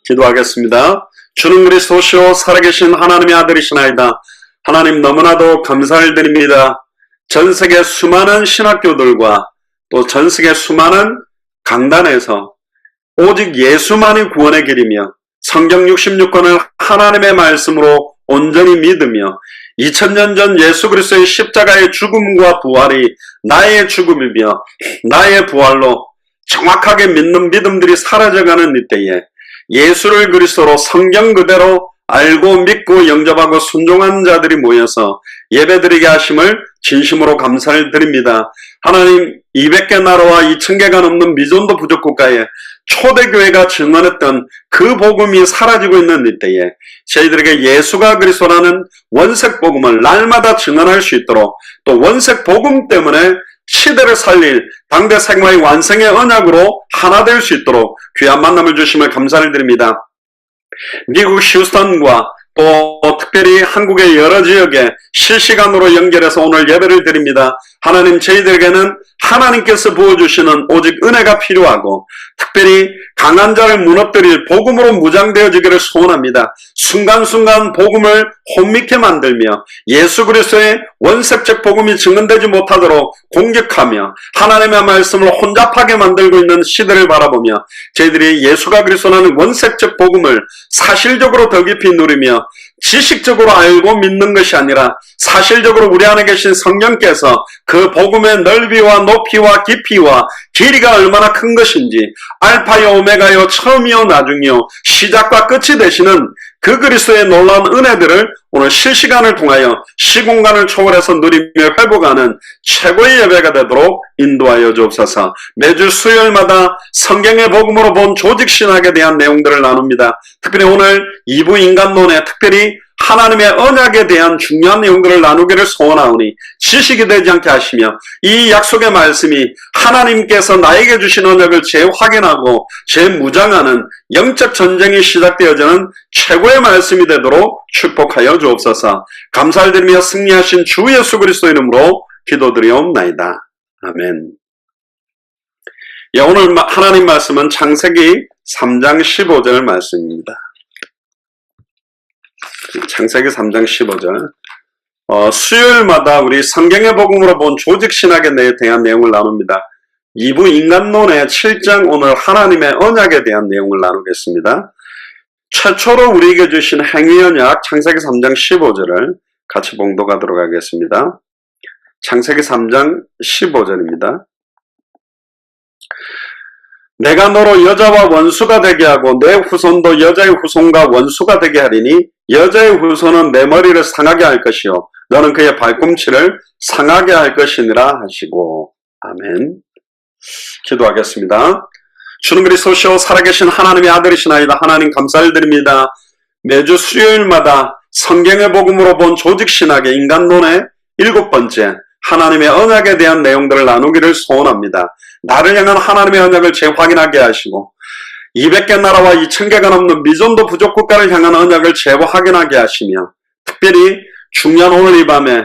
기도하겠습니다. 주는 그리스도시요 살아계신 하나님의 아들이시나이다. 하나님 너무나도 감사를 드립니다. 전세계 수많은 신학교들과 또 전세계 수많은 강단에서 오직 예수만이 구원의 길이며 성경 66권을 하나님의 말씀으로 온전히 믿으며 2000년 전 예수 그리스도의 십자가의 죽음과 부활이 나의 죽음이며 나의 부활로 정확하게 믿는 믿음들이 사라져가는 이때에 예수를 그리스도로 성경 그대로 알고 믿고 영접하고 순종한 자들이 모여서 예배드리게 하심을 진심으로 감사를 드립니다. 하나님 200개 나라와 2000개가 넘는 미전도 부족 국가에 초대교회가 증언했던 그 복음이 사라지고 있는 이때에 저희들에게 예수가 그리스도라는 원색 복음을 날마다 증언할 수 있도록 또 원색 복음 때문에 시대를 살릴 당대 생활의 완성의 언약으로 하나 될 수 있도록 귀한 만남을 주심을 감사를 드립니다. 미국 휴스턴과 또 특별히 한국의 여러 지역에 실시간으로 연결해서 오늘 예배를 드립니다. 하나님 저희들에게는 하나님께서 부어주시는 오직 은혜가 필요하고 특별히 강한 자를 무너뜨릴 복음으로 무장되어지기를 소원합니다. 순간순간 복음을 혼미케 만들며 예수 그리스도의 원색적 복음이 증언되지 못하도록 공격하며 하나님의 말씀을 혼잡하게 만들고 있는 시대를 바라보며 저희들이 예수가 그리스도라는 원색적 복음을 사실적으로 더 깊이 누리며 지식적으로 알고 믿는 것이 아니라 사실적으로 우리 안에 계신 성령께서 그 복음의 넓이와 높이와 깊이와 길이가 얼마나 큰 것인지 알파요 오메가요 처음이요 나중이요 시작과 끝이 되시는 그 그리스도의 놀라운 은혜들을 오늘 실시간을 통하여 시공간을 초월해서 누리며 회복하는 최고의 예배가 되도록 인도하여 주옵소서. 매주 수요일마다 성경의 복음으로 본 조직신학에 대한 내용들을 나눕니다. 특별히 오늘 2부 인간론에 특별히 하나님의 언약에 대한 중요한 내용들을 나누기를 소원하오니 지식이 되지 않게 하시며 이 약속의 말씀이 하나님께서 나에게 주신 언약을 재확인하고 재무장하는 영적 전쟁이 시작되어지는 최고의 말씀이 되도록 축복하여 주옵소서. 감사를 드리며 승리하신 주 예수 그리스도 이름으로 기도드리옵나이다. 아멘. 예, 오늘 하나님 말씀은 창세기 3장 15절 말씀입니다. 창세기 3장 15절. 수요일마다 우리 성경의 복음으로 본 조직신학에 대한 내용을 나눕니다. 2부 인간론의 7장 오늘 하나님의 언약에 대한 내용을 나누겠습니다. 최초로 우리에게 주신 행위언약 창세기 3장 15절을 같이 봉독하도록 하겠습니다. 창세기 3장 15절입니다. 내가 너로 여자와 원수가 되게 하고 내 후손도 여자의 후손과 원수가 되게 하리니 여자의 후손은 내 머리를 상하게 할 것이요 너는 그의 발꿈치를 상하게 할 것이니라 하시고. 아멘. 기도하겠습니다. 주는 그리스도시요 살아계신 하나님의 아들이시나이다. 하나님 감사를 드립니다. 매주 수요일마다 성경의 복음으로 본 조직신학의 인간론의 7번째 하나님의 언약에 대한 내용들을 나누기를 소원합니다. 나를 향한 하나님의 언약을 재확인하게 하시고 200개 나라와 2000개가 넘는 미전도 부족 국가를 향한 언약을 재확인하게 하시며 특별히 중요한 오늘 이 밤에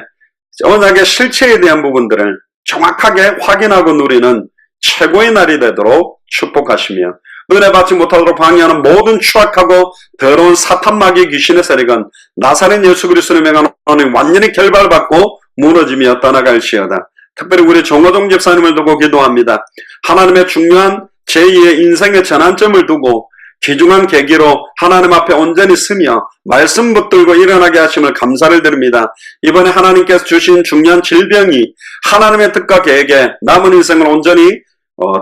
언약의 실체에 대한 부분들을 정확하게 확인하고 누리는 최고의 날이 되도록 축복하시며 은혜 받지 못하도록 방해하는 모든 추악하고 더러운 사탄 마귀 귀신의 세력은 나사렛 예수 그리스도를 명하는 완전히 결발받고 무너지며 떠나갈지어다. 특별히 우리 정호동 집사님을 두고 기도합니다. 하나님의 중요한 제2의 인생의 전환점을 두고 귀중한 계기로 하나님 앞에 온전히 서며 말씀 붙들고 일어나게 하심을 감사를 드립니다. 이번에 하나님께서 주신 중요한 질병이 하나님의 뜻과 계획에 남은 인생을 온전히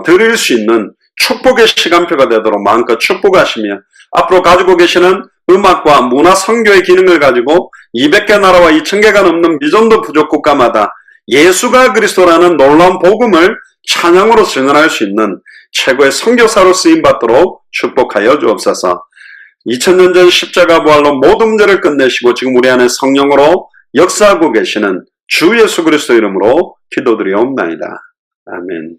드릴 수 있는 축복의 시간표가 되도록 마음껏 축복하시며 앞으로 가지고 계시는 음악과 문화 선교의 기능을 가지고 200개 나라와 2000개가 넘는 미전도 부족 국가마다 예수가 그리스도라는 놀라운 복음을 찬양으로 증언할 수 있는 최고의 선교사로 쓰임받도록 축복하여 주옵소서. 2000년 전 십자가 부활로 모든 문제를 끝내시고 지금 우리 안에 성령으로 역사하고 계시는 주 예수 그리스도 이름으로 기도드리옵나이다. 아멘.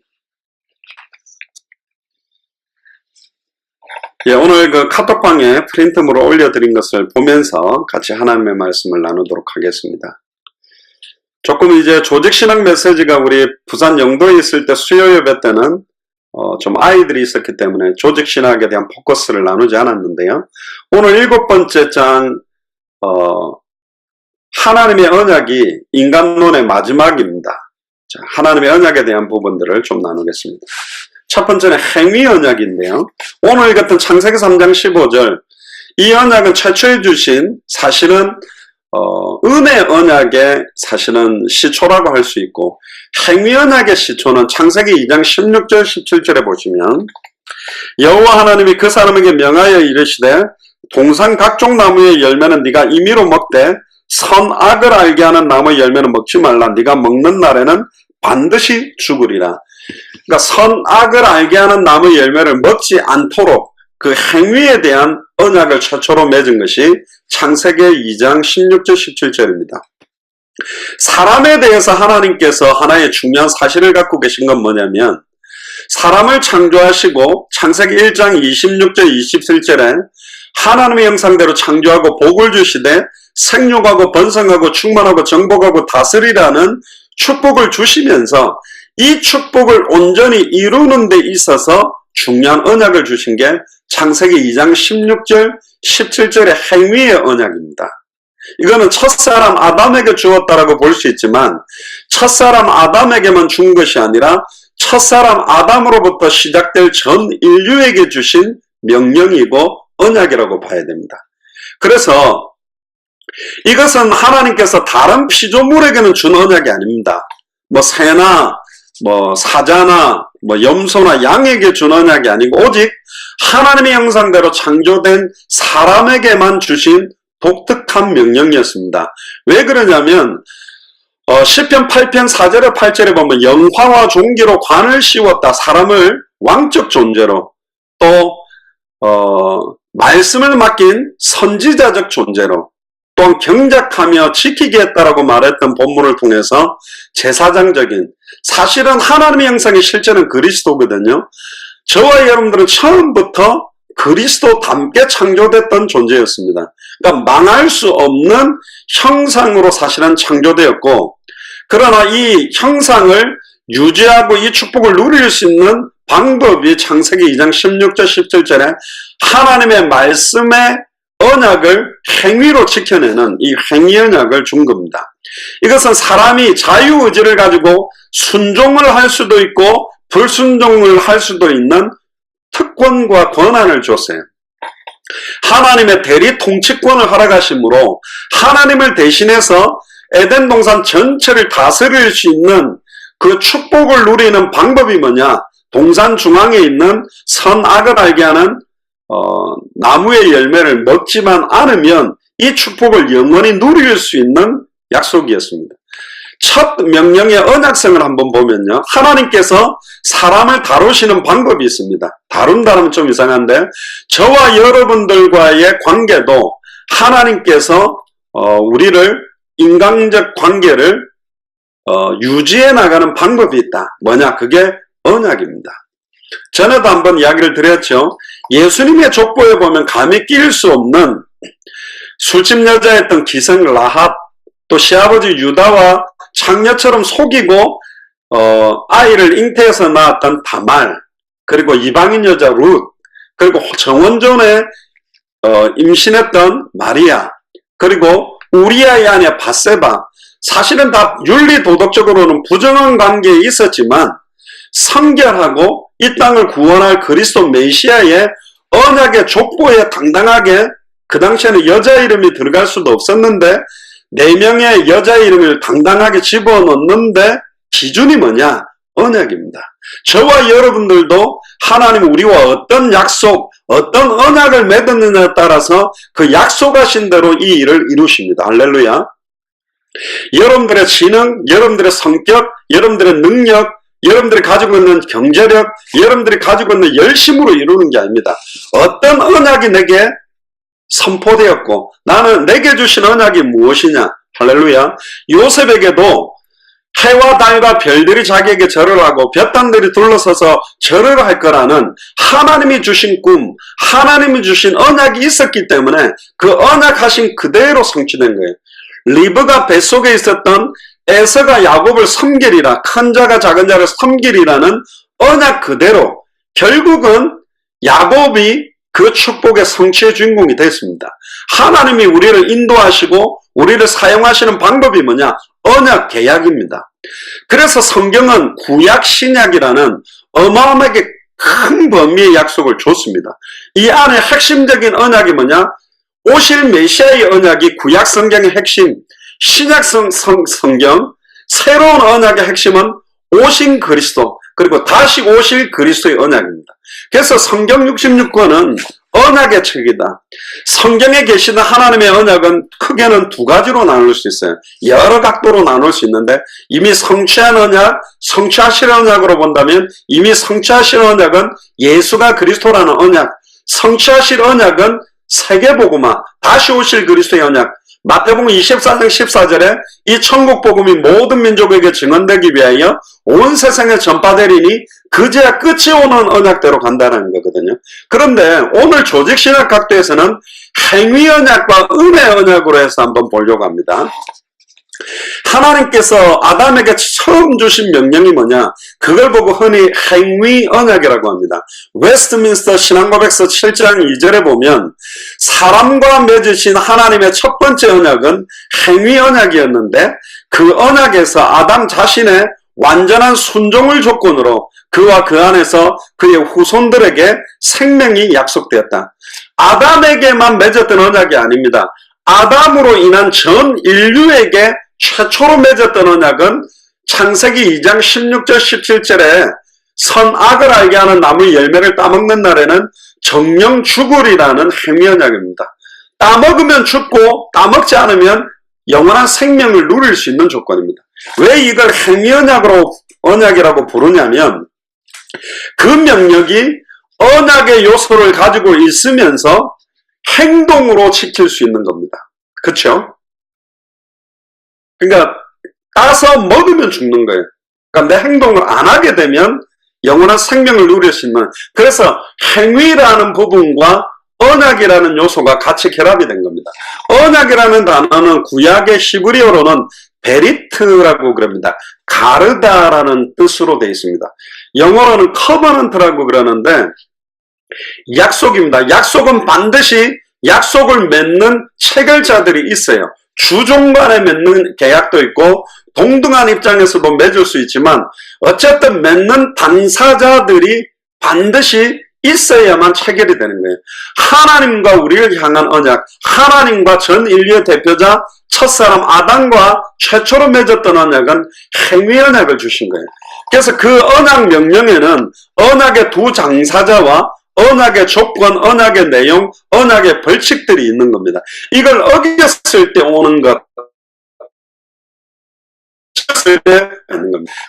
예, 오늘 그 카톡방에 프린트물을 올려드린 것을 보면서 같이 하나님의 말씀을 나누도록 하겠습니다. 조금 이제 조직신학 메시지가 우리 부산 영도에 있을 때 수요 예배 때는 좀 아이들이 있었기 때문에 조직신학에 대한 포커스를 나누지 않았는데요. 오늘 7번째 장 하나님의 언약이 인간론의 마지막입니다. 자, 하나님의 언약에 대한 부분들을 좀 나누겠습니다. 첫 번째는 행위 언약인데요. 오늘 읽었던 창세기 3장 15절, 이 언약은 최초에 주신 사실은 은혜 언약의 사실은 시초라고 할 수 있고, 행위 언약의 시초는 창세기 2장 16절 17절에 보시면 여호와 하나님이 그 사람에게 명하여 이르시되 동산 각종 나무의 열매는 네가 임의로 먹되 선악을 알게 하는 나무의 열매는 먹지 말라. 네가 먹는 날에는 반드시 죽으리라. 그러니까 선악을 알게 하는 나무의 열매를 먹지 않도록 그 행위에 대한 언약을 최초로 맺은 것이 창세기 2장 16절 17절입니다. 사람에 대해서 하나님께서 하나의 중요한 사실을 갖고 계신 건 뭐냐면, 사람을 창조하시고 창세기 1장 26절 27절에 하나님의 형상대로 창조하고 복을 주시되 생육하고 번성하고 충만하고 정복하고 다스리라는 축복을 주시면서 이 축복을 온전히 이루는 데 있어서 중요한 언약을 주신 게 창세기 2장 16절 17절의 행위의 언약입니다. 이거는 첫사람 아담에게 주었다라고 볼 수 있지만 첫사람 아담에게만 준 것이 아니라 첫사람 아담으로부터 시작될 전 인류에게 주신 명령이고 언약이라고 봐야 됩니다. 그래서 이것은 하나님께서 다른 피조물에게는 준 언약이 아닙니다. 뭐 새나 뭐 사자나 뭐 염소나 양에게 준 언약이 아니고 오직 하나님의 형상대로 창조된 사람에게만 주신 독특한 명령이었습니다. 왜 그러냐면 시편 8편 4절에 8절에 보면 영화와 종기로 관을 씌웠다. 사람을 왕적 존재로, 또 말씀을 맡긴 선지자적 존재로, 또한 경작하며 지키게 했다라고 말했던 본문을 통해서 제사장적인, 사실은 하나님의 형상이 실제는 그리스도거든요. 저와 여러분들은 처음부터 그리스도답게 창조됐던 존재였습니다. 그러니까 망할 수 없는 형상으로 사실은 창조되었고, 그러나 이 형상을 유지하고 이 축복을 누릴 수 있는 방법이 창세기 2장 16절 17절에 하나님의 말씀의 언약을 행위로 지켜내는 이 행위 언약을 준 겁니다. 이것은 사람이 자유의지를 가지고 순종을 할 수도 있고 불순종을 할 수도 있는 특권과 권한을 줬어요. 하나님의 대리 통치권을 허락하심으로 하나님을 대신해서 에덴 동산 전체를 다스릴 수 있는 그 축복을 누리는 방법이 뭐냐? 동산 중앙에 있는 선악을 알게 하는 나무의 열매를 먹지만 않으면 이 축복을 영원히 누릴 수 있는 약속이었습니다. 첫 명령의 언약성을 한번 보면요, 하나님께서 사람을 다루시는 방법이 있습니다. 다룬다면 좀 이상한데, 저와 여러분들과의 관계도 하나님께서 우리를 인간적 관계를 유지해 나가는 방법이 있다. 뭐냐? 그게 언약입니다. 전에도 한번 이야기를 드렸죠. 예수님의 족보에 보면 감히 낄 수 없는 술집 여자였던 기생 라합, 또 시아버지 유다와 창녀처럼 속이고 아이를 잉태해서 낳았던 다말, 그리고 이방인 여자 룻, 그리고 정원전에 임신했던 마리아, 그리고 우리아의 아내 밧세바, 사실은 다 윤리 도덕적으로는 부정한 관계에 있었지만 성결하고 이 땅을 구원할 그리스도 메시아의 언약의 족보에 당당하게, 그 당시에는 여자 이름이 들어갈 수도 없었는데 4명의 여자 이름을 당당하게 집어넣는데 기준이 뭐냐? 언약입니다. 저와 여러분들도 하나님 우리와 어떤 약속, 어떤 언약을 맺었느냐에 따라서 그 약속하신 대로 이 일을 이루십니다. 할렐루야. 여러분들의 지능, 여러분들의 성격, 여러분들의 능력, 여러분들이 가지고 있는 경제력, 여러분들이 가지고 있는 열심으로 이루는 게 아닙니다. 어떤 언약이 내게 선포되었고 나는 내게 주신 언약이 무엇이냐? 할렐루야. 요셉에게도 해와 달과 별들이 자기에게 절을 하고 볕단들이 둘러서서 절을 할 거라는 하나님이 주신 꿈, 하나님이 주신 언약이 있었기 때문에 그 언약하신 그대로 성취된 거예요. 리브가 뱃속에 있었던 에서가 야곱을 섬기리라, 큰 자가 작은 자를 섬기리라는 언약 그대로 결국은 야곱이 그 축복의 성취의 주인공이 됐습니다. 하나님이 우리를 인도하시고 우리를 사용하시는 방법이 뭐냐? 언약 계약입니다. 그래서 성경은 구약 신약이라는 어마어마하게 큰 범위의 약속을 줬습니다. 이 안에 핵심적인 언약이 뭐냐? 오실 메시아의 언약이 구약 성경의 핵심, 신약 성경, 새로운 언약의 핵심은 오신 그리스도, 그리고 다시 오실 그리스도의 언약입니다. 그래서 성경 66권은 언약의 책이다. 성경에 계시는 하나님의 언약은 크게는 두 가지로 나눌 수 있어요. 여러 각도로 나눌 수 있는데 이미 성취한 언약, 성취하실 언약으로 본다면 이미 성취하실 언약은 예수가 그리스도라는 언약, 성취하실 언약은 세계복음화, 다시 오실 그리스도의 언약, 마태복음 24장 14절에 이 천국복음이 모든 민족에게 증언되기 위하여 온 세상에 전파되리니 그제야 끝이 오는 언약대로 간다는 거거든요. 그런데 오늘 조직신학 각도에서는 행위 언약과 은혜 언약으로 해서 한번 보려고 합니다. 하나님께서 아담에게 처음 주신 명령이 뭐냐? 그걸 보고 흔히 행위 언약이라고 합니다. 웨스트민스터 신앙고백서 7장 2절에 보면 사람과 맺으신 하나님의 첫 번째 언약은 행위 언약이었는데 그 언약에서 아담 자신의 완전한 순종을 조건으로 그와 그 안에서 그의 후손들에게 생명이 약속되었다. 아담에게만 맺었던 언약이 아닙니다. 아담으로 인한 전 인류에게 최초로 맺었던 언약은 창세기 2장 16절 17절에 선악을 알게 하는 나무 열매를 따먹는 날에는 정령 죽으리라는 행위 언약입니다. 따먹으면 죽고 따먹지 않으면 영원한 생명을 누릴 수 있는 조건입니다. 왜 이걸 행위 언약이라고 부르냐면 그 명령이 언약의 요소를 가지고 있으면서 행동으로 지킬 수 있는 겁니다. 그렇죠? 그러니까 따서 먹으면 죽는 거예요. 그러니까 내 행동을 안 하게 되면 영원한 생명을 누릴 수 있는, 그래서 행위라는 부분과 언약이라는 요소가 같이 결합이 된 겁니다. 언약이라는 단어는 구약의 히브리어로는 베리트라고 그럽니다. 가르다라는 뜻으로 되어 있습니다. 영어로는 커버넌트라고 그러는데 약속입니다. 약속은 반드시 약속을 맺는 체결자들이 있어요. 주종 간에 맺는 계약도 있고 동등한 입장에서도 맺을 수 있지만 어쨌든 맺는 당사자들이 반드시 있어야만 체결이 되는 거예요. 하나님과 우리를 향한 언약, 하나님과 전 인류의 대표자 첫사람 아담과 최초로 맺었던 언약은 행위 언약을 주신 거예요. 그래서 그 언약 명령에는 언약의 두 당사자와 언약의 조건, 언약의 내용, 언약의 벌칙들이 있는 겁니다. 이걸 어겼을 때 오는 것,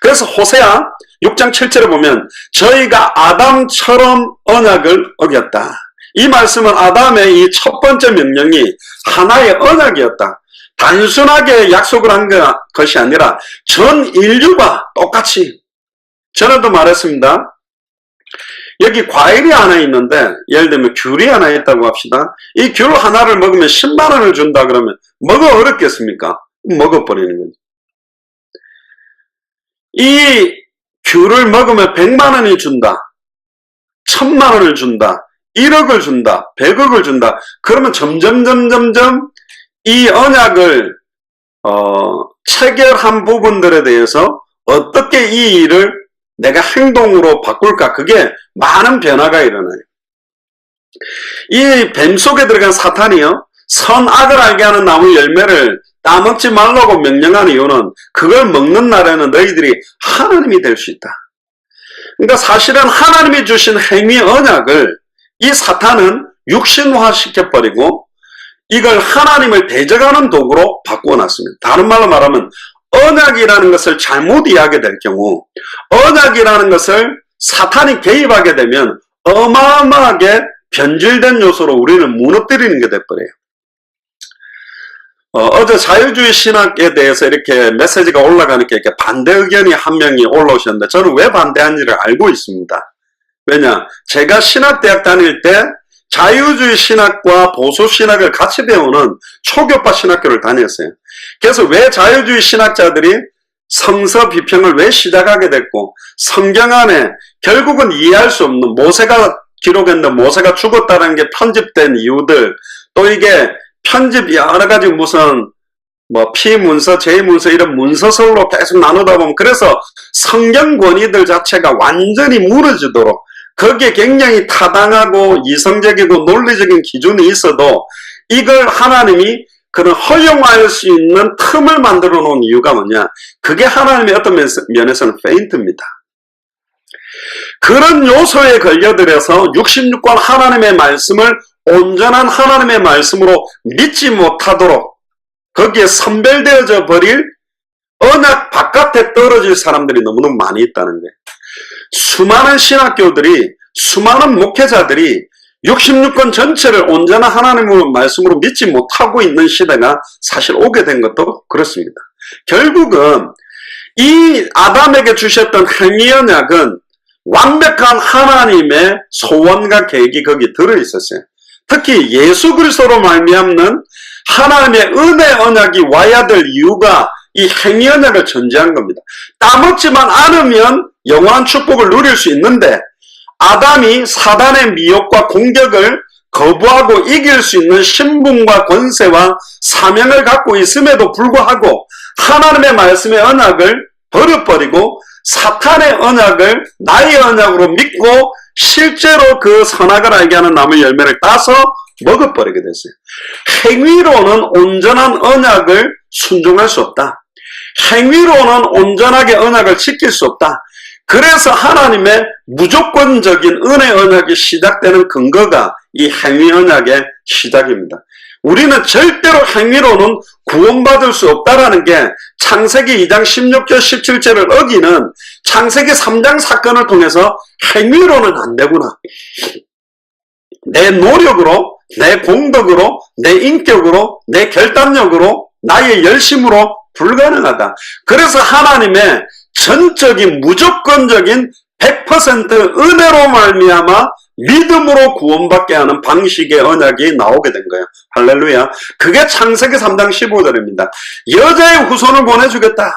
그래서 호세아 6장 7절에 보면 저희가 아담처럼 언약을 어겼다. 이 말씀은 아담의 이 첫 번째 명령이 하나의 언약이었다. 단순하게 약속을 한 것이 아니라 전 인류가 똑같이, 전에도 말했습니다. 여기 과일이 하나 있는데 예를 들면 귤이 하나 있다고 합시다. 이 귤 하나를 먹으면 10만 원을 준다 그러면 먹어 어렵겠습니까? 먹어버리는 거죠. 이 귤을 먹으면 100만 원이 준다, 1000만 원을 준다, 1억을 준다, 100억을 준다. 그러면 점점 이 언약을 체결한 부분들에 대해서 어떻게 이 일을 내가 행동으로 바꿀까? 그게 많은 변화가 일어나요. 이 뱀 속에 들어간 사탄이요, 선악을 알게 하는 나무 열매를 따먹지 말라고 명령하는 이유는 그걸 먹는 날에는 너희들이 하나님이 될 수 있다. 그러니까 사실은 하나님이 주신 행위 언약을 이 사탄은 육신화 시켜버리고 이걸 하나님을 대적하는 도구로 바꾸어놨습니다. 다른 말로 말하면 언약이라는 것을 잘못 이해하게 될 경우, 언약이라는 것을 사탄이 개입하게 되면 어마어마하게 변질된 요소로 우리를 무너뜨리는 게 돼버려요. 어제 자유주의 신학에 대해서 이렇게 메시지가 올라가니까 이렇게 반대 의견이 한 명이 올라오셨는데 저는 왜 반대한지를 알고 있습니다. 왜냐? 제가 신학대학 다닐 때 자유주의 신학과 보수 신학을 같이 배우는 초교파 신학교를 다녔어요. 그래서 왜 자유주의 신학자들이 성서 비평을 왜 시작하게 됐고, 성경 안에 결국은 이해할 수 없는 모세가 기록했는데 모세가 죽었다는 게 편집된 이유들, 또 이게 편집 여러 가지 무슨 피문서, 제문서 이런 문서설로 계속 나누다 보면 그래서 성경 권위들 자체가 완전히 무너지도록 거기에 굉장히 타당하고 이성적이고 논리적인 기준이 있어도 이걸 하나님이 그런 허용할 수 있는 틈을 만들어 놓은 이유가 뭐냐? 그게 하나님의 어떤 면에서는 페인트입니다. 그런 요소에 걸려들어서 66권 하나님의 말씀을 온전한 하나님의 말씀으로 믿지 못하도록 거기에 선별되어져 버릴 언약 바깥에 떨어질 사람들이 너무너무 많이 있다는 거예요. 수많은 신학교들이, 수많은 목회자들이 66권 전체를 온전한 하나님의 말씀으로 믿지 못하고 있는 시대가 사실 오게 된 것도 그렇습니다. 결국은 이 아담에게 주셨던 행위 언약은 완벽한 하나님의 소원과 계획이 거기 들어있었어요. 특히 예수 그리스도로 말미암는 하나님의 은혜 언약이 와야 될 이유가 이 행위 언약을 전제한 겁니다. 따먹지만 않으면 영원한 축복을 누릴 수 있는데 아담이 사단의 미혹과 공격을 거부하고 이길 수 있는 신분과 권세와 사명을 갖고 있음에도 불구하고 하나님의 말씀의 언약을 버려버리고 사탄의 언약을 나의 언약으로 믿고 실제로 그 선악을 알게 하는 나무의 열매를 따서 먹어버리게 됐어요. 행위로는 온전한 언약을 순종할 수 없다. 행위로는 온전하게 언약을 지킬 수 없다. 그래서 하나님의 무조건적인 은혜 언약이 시작되는 근거가 이 행위 언약의 시작입니다. 우리는 절대로 행위로는 구원받을 수 없다라는 게 창세기 2장 16절 17절을 어기는 창세기 3장 사건을 통해서 행위로는 안 되구나. 내 노력으로, 내 공덕으로, 내 인격으로, 내 결단력으로, 나의 열심으로 불가능하다. 그래서 하나님의 전적인 무조건적인 100% 은혜로 말미암아 믿음으로 구원받게 하는 방식의 언약이 나오게 된 거예요. 할렐루야. 그게 창세기 3장 15절입니다. 여자의 후손을 보내주겠다.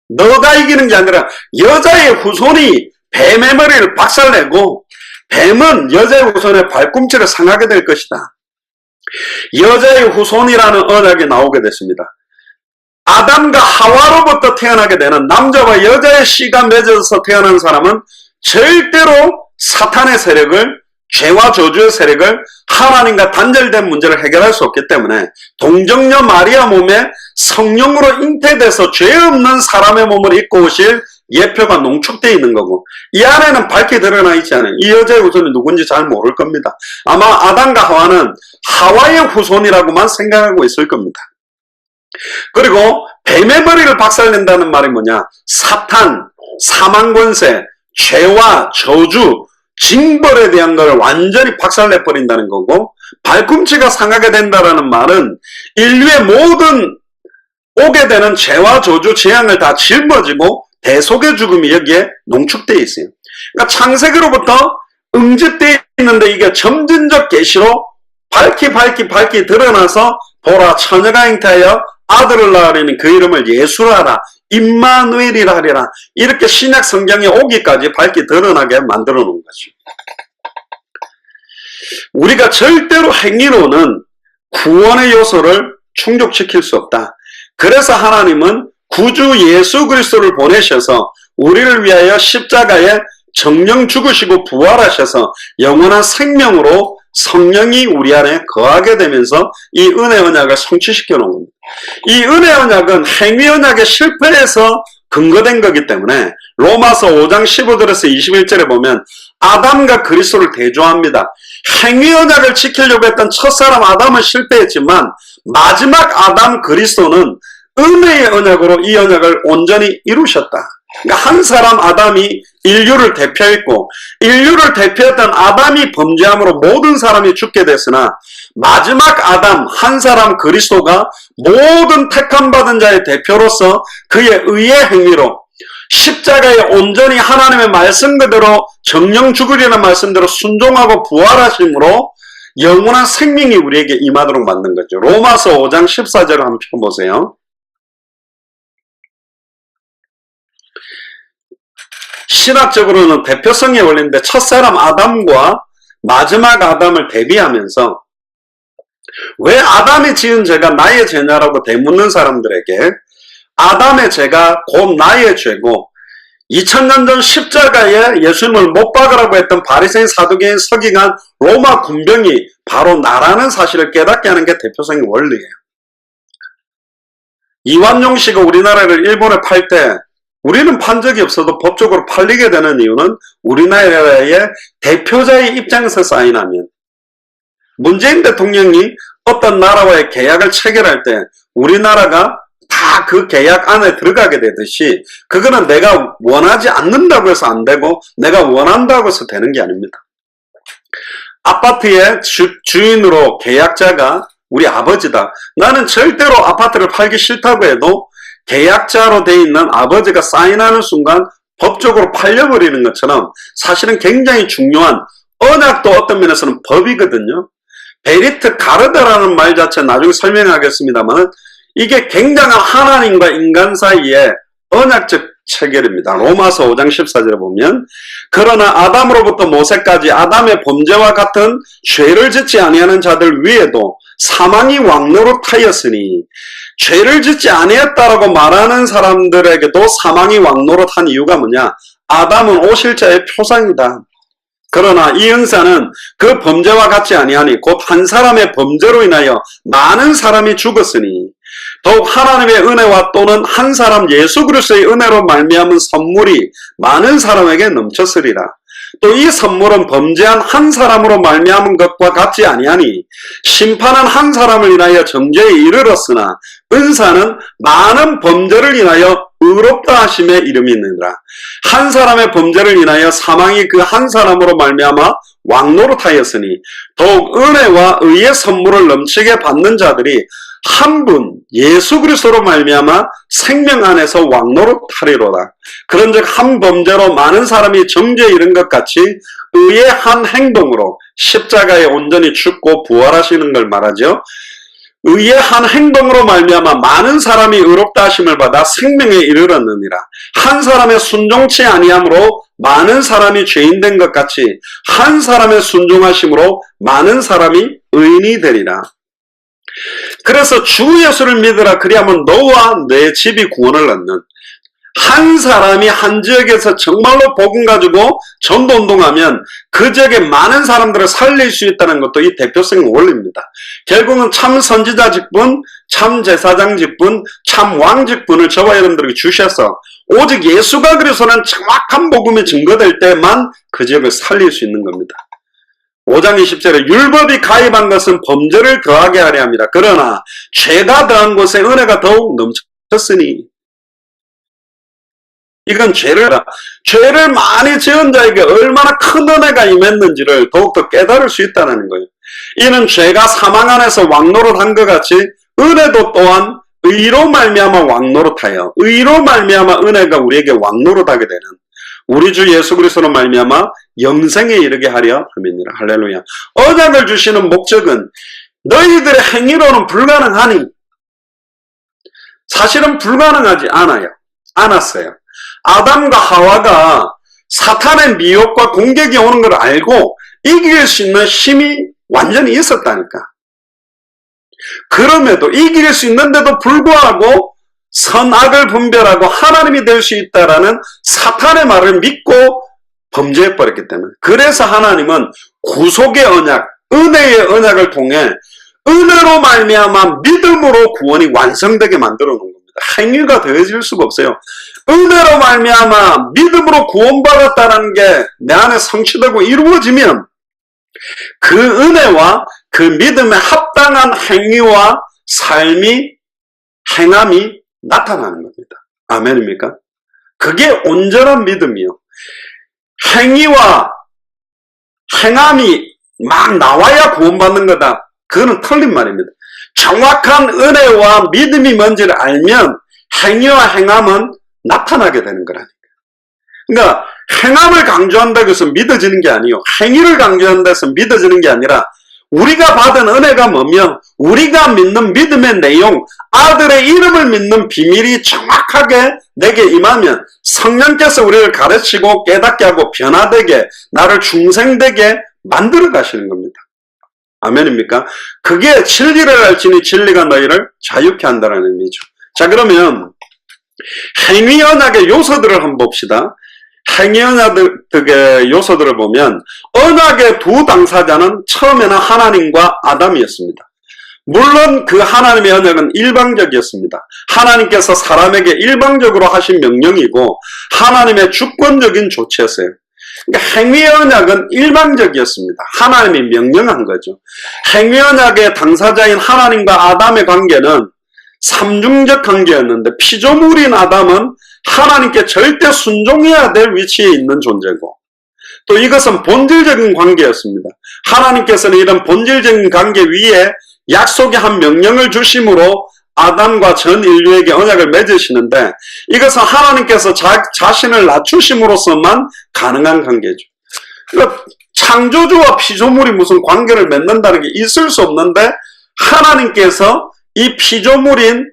너가 이기는 게 아니라 여자의 후손이 뱀의 머리를 박살내고 뱀은 여자의 후손의 발꿈치를 상하게 될 것이다. 여자의 후손이라는 언약이 나오게 됐습니다. 아담과 하와로부터 태어나게 되는 남자와 여자의 씨가 맺어서 태어난 사람은 절대로 사탄의 세력을, 죄와 저주의 세력을 하나님과 단절된 문제를 해결할 수 없기 때문에 동정녀 마리아 몸에 성령으로 잉태돼서 죄 없는 사람의 몸을 입고 오실 예표가 농축되어 있는 거고, 이 안에는 밝게 드러나 있지 않아요. 이 여자의 후손이 누군지 잘 모를 겁니다. 아마 아담과 하와는 하와의 후손이라고만 생각하고 있을 겁니다. 그리고 뱀의 머리를 박살낸다는 말이 뭐냐? 사탄, 사망권세, 죄와 저주, 징벌에 대한 걸 완전히 박살내버린다는 거고, 발꿈치가 상하게 된다는 말은 인류의 모든 오게 되는 죄와 저주, 재앙을 다 짊어지고 대속의 죽음이 여기에 농축되어 있어요. 그러니까 창세기로부터 응집되어 있는데 이게 점진적 계시로 밝히 드러나서 보라 처녀가 잉태하여 아들을 낳으리니 그 이름을 예수라 하라, 임마누엘이라 하리라, 이렇게 신약 성경에 오기까지 밝게 드러나게 만들어 놓은 거죠. 우리가 절대로 행위로는 구원의 요소를 충족시킬 수 없다. 그래서 하나님은 구주 예수 그리스도를 보내셔서 우리를 위하여 십자가에 정령 죽으시고 부활하셔서 영원한 생명으로 성령이 우리 안에 거하게 되면서 이 은혜 언약을 성취시켜 놓은 겁니다. 이 은혜 언약은 행위 언약의 실패에서 근거된 거기 때문에 로마서 5장 15절에서 21절에 보면 아담과 그리스도를 대조합니다. 행위 언약을 지키려고 했던 첫사람 아담은 실패했지만 마지막 아담 그리스도는 은혜의 언약으로 이 언약을 온전히 이루셨다. 그러니까 한 사람 아담이 인류를 대표했고 인류를 대표했던 아담이 범죄함으로 모든 사람이 죽게 됐으나 마지막 아담 한 사람 그리스도가 모든 택함받은 자의 대표로서 그의 의의 행위로 십자가에 온전히 하나님의 말씀 그대로 정령 죽으리라는 말씀대로 순종하고 부활하심으로 영원한 생명이 우리에게 임하도록 만든 거죠. 로마서 5장 14절을 한번 보세요. 신학적으로는 대표성의 원리인데 첫사람 아담과 마지막 아담을 대비하면서 왜 아담이 지은 죄가 나의 죄냐라고 되묻는 사람들에게 아담의 죄가 곧 나의 죄고 2000년 전 십자가에 예수님을 못 박으라고 했던 바리새인 사두개인 서기관 로마 군병이 바로 나라는 사실을 깨닫게 하는 게 대표성의 원리예요. 이완용 씨가 우리나라를 일본에 팔 때 우리는 판 적이 없어도 법적으로 팔리게 되는 이유는 우리나라의 대표자의 입장에서 사인하면 문재인 대통령이 어떤 나라와의 계약을 체결할 때 우리나라가 다 그 계약 안에 들어가게 되듯이 그거는 내가 원하지 않는다고 해서 안 되고 내가 원한다고 해서 되는 게 아닙니다. 아파트의 주인으로 계약자가 우리 아버지다. 나는 절대로 아파트를 팔기 싫다고 해도 계약자로 돼 있는 아버지가 사인하는 순간 법적으로 팔려버리는 것처럼 사실은 굉장히 중요한 언약도 어떤 면에서는 법이거든요. 베리트 가르다라는 말 자체 나중에 설명하겠습니다만 이게 굉장한 하나님과 인간 사이의 언약적 체결입니다. 로마서 5장 14절에 보면 그러나 아담으로부터 모세까지 아담의 범죄와 같은 죄를 짓지 아니하는 자들 위에도 사망이 왕노릇하였으니 죄를 짓지 아니했다라고 말하는 사람들에게도 사망이 왕노릇한 이유가 뭐냐? 아담은 오실자의 표상이다. 그러나 이 은사는 그 범죄와 같지 아니하니 곧 한 사람의 범죄로 인하여 많은 사람이 죽었으니 더욱 하나님의 은혜와 또는 한 사람 예수 그리스도의 은혜로 말미암은 선물이 많은 사람에게 넘쳤으리라. 또 이 선물은 범죄한 한 사람으로 말미암은 것과 같지 아니하니 심판은 한 사람을 인하여 정죄에 이르렀으나 은사는 많은 범죄를 인하여 의롭다 하심에 이름이 있느니라. 한 사람의 범죄를 인하여 사망이 그 한 사람으로 말미암아 왕노릇하였으니 더욱 은혜와 의의 선물을 넘치게 받는 자들이 한 분 예수 그리스도로 말미암아 생명 안에서 왕노릇하리로다. 그런즉 한 범죄로 많은 사람이 정죄에 이른 것 같이 의의 한 행동으로 십자가에 온전히 죽고 부활하시는 걸 말하죠. 의의 한 행동으로 말미암아 많은 사람이 의롭다 하심을 받아 생명에 이르렀느니라. 한 사람의 순종치 아니함으로 많은 사람이 죄인 된 것 같이 한 사람의 순종하심으로 많은 사람이 의인이 되리라. 그래서 주 예수를 믿으라 그리하면 너와 내 집이 구원을 얻는 한 사람이 한 지역에서 정말로 복음 가지고 전도운동하면 그 지역에 많은 사람들을 살릴 수 있다는 것도 이 대표성의 원리입니다. 결국은 참 선지자 직분, 참 제사장 직분, 참 왕 직분을 저와 여러분들에게 주셔서 오직 예수가 그리스도는 정확한 복음이 증거될 때만 그 지역을 살릴 수 있는 겁니다. 5장 20절에 율법이 가입한 것은 범죄를 더하게 하려 함이라. 그러나 죄가 더한 곳에 은혜가 더욱 넘쳤으니 이건 죄를 많이 지은 자에게 얼마나 큰 은혜가 임했는지를 더욱더 깨달을 수 있다는 거예요. 이는 죄가 사망 안에서 왕노릇한 것 같이 은혜도 또한 의로 말미암아 왕노릇하여 의로 말미암아 은혜가 우리에게 왕노릇하게 되는 우리 주 예수 그리스도로 말미암아 영생에 이르게 하려 함이니라. 할렐루야. 언약을 주시는 목적은 너희들의 행위로는 불가능하니 사실은 불가능하지 않았어요. 아담과 하와가 사탄의 미혹과 공격이 오는 걸 알고 이길 수 있는 힘이 완전히 있었다니까. 그럼에도 이길 수 있는데도 불구하고 선악을 분별하고 하나님이 될 수 있다라는 사탄의 말을 믿고 범죄해버렸기 때문에 그래서 하나님은 구속의 언약, 은혜의 언약을 통해 은혜로 말미암아 믿음으로 구원이 완성되게 만들어 놓은 겁니다. 행위가 더해질 수가 없어요. 은혜로 말미암아 믿음으로 구원받았다는 게 내 안에 성취되고 이루어지면 그 은혜와 그 믿음에 합당한 행위와 행함이 나타나는 겁니다. 아멘입니까? 그게 온전한 믿음이요. 행위와 행함이 막 나와야 구원받는 거다. 그거는 틀린 말입니다. 정확한 은혜와 믿음이 뭔지를 알면 행위와 행함은 나타나게 되는 거라니까. 그러니까 행함을 강조한다고 해서 믿어지는 게 아니에요. 행위를 강조한다고 해서 믿어지는 게 아니라 우리가 받은 은혜가 뭐며 우리가 믿는 믿음의 내용, 아들의 이름을 믿는 비밀이 정확하게 내게 임하면 성령께서 우리를 가르치고 깨닫게 하고 변화되게, 나를 중생되게 만들어 가시는 겁니다. 아멘입니까? 그게 진리를 알지니 진리가 너희를 자유케 한다는 의미죠. 자, 그러면 행위 언약의 요소들을 한번 봅시다. 행위 언약의 요소들을 보면 언약의 두 당사자는 처음에는 하나님과 아담이었습니다. 물론 그 하나님의 언약은 일방적이었습니다. 하나님께서 사람에게 일방적으로 하신 명령이고 하나님의 주권적인 조치였어요. 그러니까 행위 언약은 일방적이었습니다. 하나님이 명령한 거죠. 행위 언약의 당사자인 하나님과 아담의 관계는 삼중적 관계였는데, 피조물인 아담은 하나님께 절대 순종해야 될 위치에 있는 존재고, 또 이것은 본질적인 관계였습니다. 하나님께서는 이런 본질적인 관계 위에 약속의 한 명령을 주심으로 아담과 전 인류에게 언약을 맺으시는데, 이것은 하나님께서 자신을 낮추심으로서만 가능한 관계죠. 그러니까 창조주와 피조물이 무슨 관계를 맺는다는 게 있을 수 없는데, 하나님께서 이 피조물인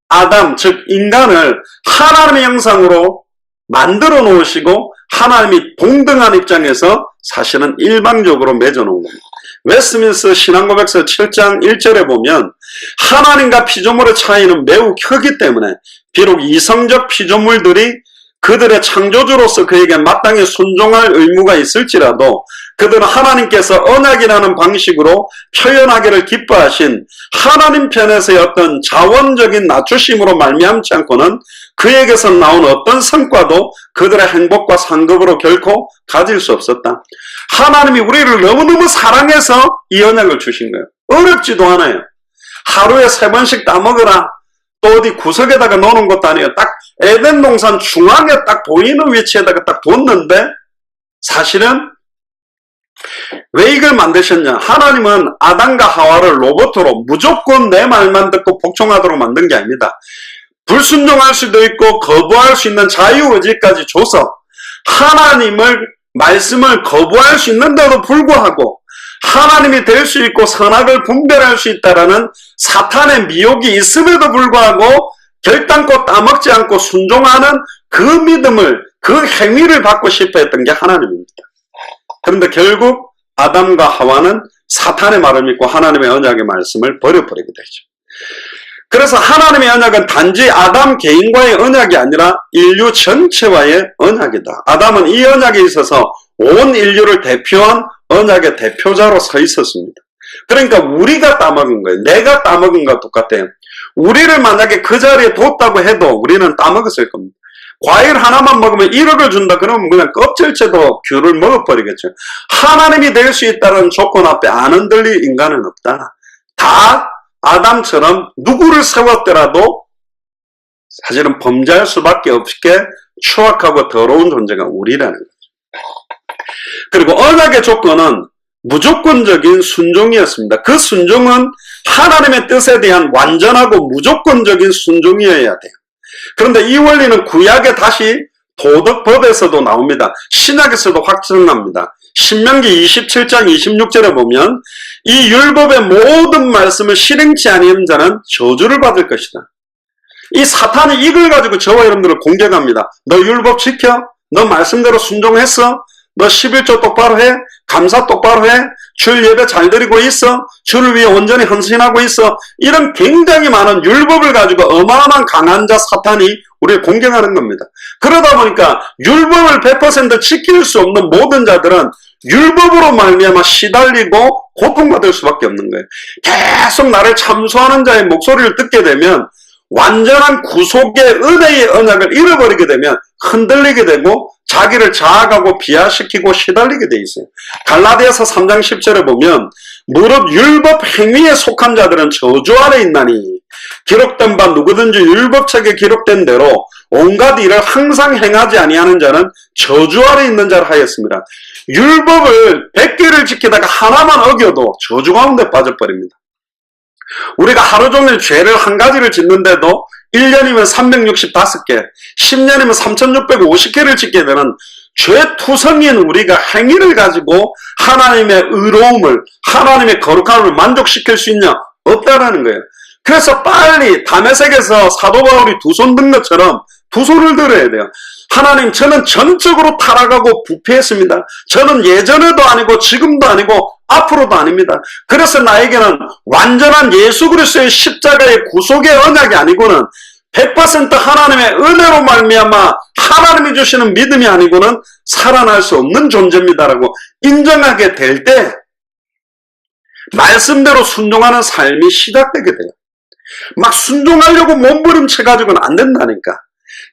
아담, 즉 인간을 하나님의 형상으로 만들어 놓으시고 하나님이 동등한 입장에서 사실은 일방적으로 맺어 놓은 겁니다. 웨스트민스터 신앙고백서 7장 1절에 보면 하나님과 피조물의 차이는 매우 크기 때문에 비록 이성적 피조물들이 그들의 창조주로서 그에게 마땅히 순종할 의무가 있을지라도 그들은 하나님께서 언약이라는 방식으로 표현하기를 기뻐하신 하나님 편에서의 어떤 자원적인 낮추심으로 말미암지 않고는 그에게서 나온 어떤 성과도 그들의 행복과 상급으로 결코 가질 수 없었다. 하나님이 우리를 너무너무 사랑해서 이 언약을 주신 거예요. 어렵지도 않아요. 하루에 3번씩 따먹으라. 또 어디 구석에다가 놓는 것도 아니에요. 딱 에덴 동산 중앙에 딱 보이는 위치에다가 딱 뒀는데, 사실은 왜 이걸 만드셨냐? 하나님은 아담과 하와를 로봇으로 무조건 내 말만 듣고 복종하도록 만든 게 아닙니다. 불순종할 수도 있고 거부할 수 있는 자유의지까지 줘서 하나님을 말씀을 거부할 수 있는데도 불구하고 하나님이 될 수 있고 선악을 분별할 수 있다라는 사탄의 미혹이 있음에도 불구하고 결단코 따먹지 않고 순종하는 그 믿음을, 그 행위를 받고 싶어 했던 게 하나님입니다. 그런데 결국 아담과 하와는 사탄의 말을 믿고 하나님의 언약의 말씀을 버려버리게 되죠. 그래서 하나님의 언약은 단지 아담 개인과의 언약이 아니라 인류 전체와의 언약이다. 아담은 이 언약에 있어서 온 인류를 대표한 언약의 대표자로 서 있었습니다. 그러니까 우리가 따먹은 거예요. 내가 따먹은 것과 똑같아요. 우리를 만약에 그 자리에 뒀다고 해도 우리는 따먹었을 겁니다. 과일 하나만 먹으면 1억을 준다 그러면 그냥 껍질째도 귤을 먹어버리겠죠. 하나님이 될 수 있다는 조건 앞에 안 흔들릴 인간은 없다. 다 아담처럼 누구를 세웠더라도 사실은 범죄할 수밖에 없게 추악하고 더러운 존재가 우리라는 거죠. 그리고 언약의 조건은 무조건적인 순종이었습니다. 그 순종은 하나님의 뜻에 대한 완전하고 무조건적인 순종이어야 돼요. 그런데 이 원리는 구약에 다시 도덕법에서도 나옵니다. 신약에서도 확증납니다. 신명기 27장 26절에 보면 이 율법의 모든 말씀을 실행치 아니한 자는 저주를 받을 것이다. 이 사탄이 이걸 가지고 저와 여러분들을 공격합니다. 너 율법 지켜? 너 말씀대로 순종했어? 너 11조 똑바로 해? 감사 똑바로 해? 줄 예배 잘 드리고 있어? 주를 위해 온전히 헌신하고 있어? 이런 굉장히 많은 율법을 가지고 어마어마한 강한 자 사탄이 우리를 공격하는 겁니다. 그러다 보니까 율법을 100% 지킬 수 없는 모든 자들은 율법으로 말미암아 시달리고 고통받을 수밖에 없는 거예요. 계속 나를 참소하는 자의 목소리를 듣게 되면 완전한 구속의 은혜의 언약을 잃어버리게 되면 흔들리게 되고 자기를 자학하고 비하시키고 시달리게 돼 있어요. 갈라디아서 3장 10절에 보면 무릇 율법 행위에 속한 자들은 저주 아래 있나니 기록된 바 누구든지 율법책에 기록된 대로 온갖 일을 항상 행하지 아니하는 자는 저주 아래 있는 자라 하였습니다. 율법을 100개를 지키다가 하나만 어겨도 저주 가운데 빠져버립니다. 우리가 하루 종일 죄를 한 가지를 짓는데도 1년이면 365개, 10년이면 3650개를 짓게 되는 죄투성인 우리가 행위를 가지고 하나님의 의로움을, 하나님의 거룩함을 만족시킬 수 있냐? 없다라는 거예요. 그래서 빨리 다메섹에서 사도 바울이 두 손 든 것처럼 두 손을 들어야 돼요. 하나님, 저는 전적으로 타락하고 부패했습니다. 저는 예전에도 아니고 지금도 아니고 앞으로도 아닙니다. 그래서 나에게는 완전한 예수 그리스도의 십자가의 구속의 언약이 아니고는 100% 하나님의 은혜로 말미암아 하나님이 주시는 믿음이 아니고는 살아날 수 없는 존재입니다라고 인정하게 될 때 말씀대로 순종하는 삶이 시작되게 돼요. 막 순종하려고 몸부림쳐가지고는 안 된다니까.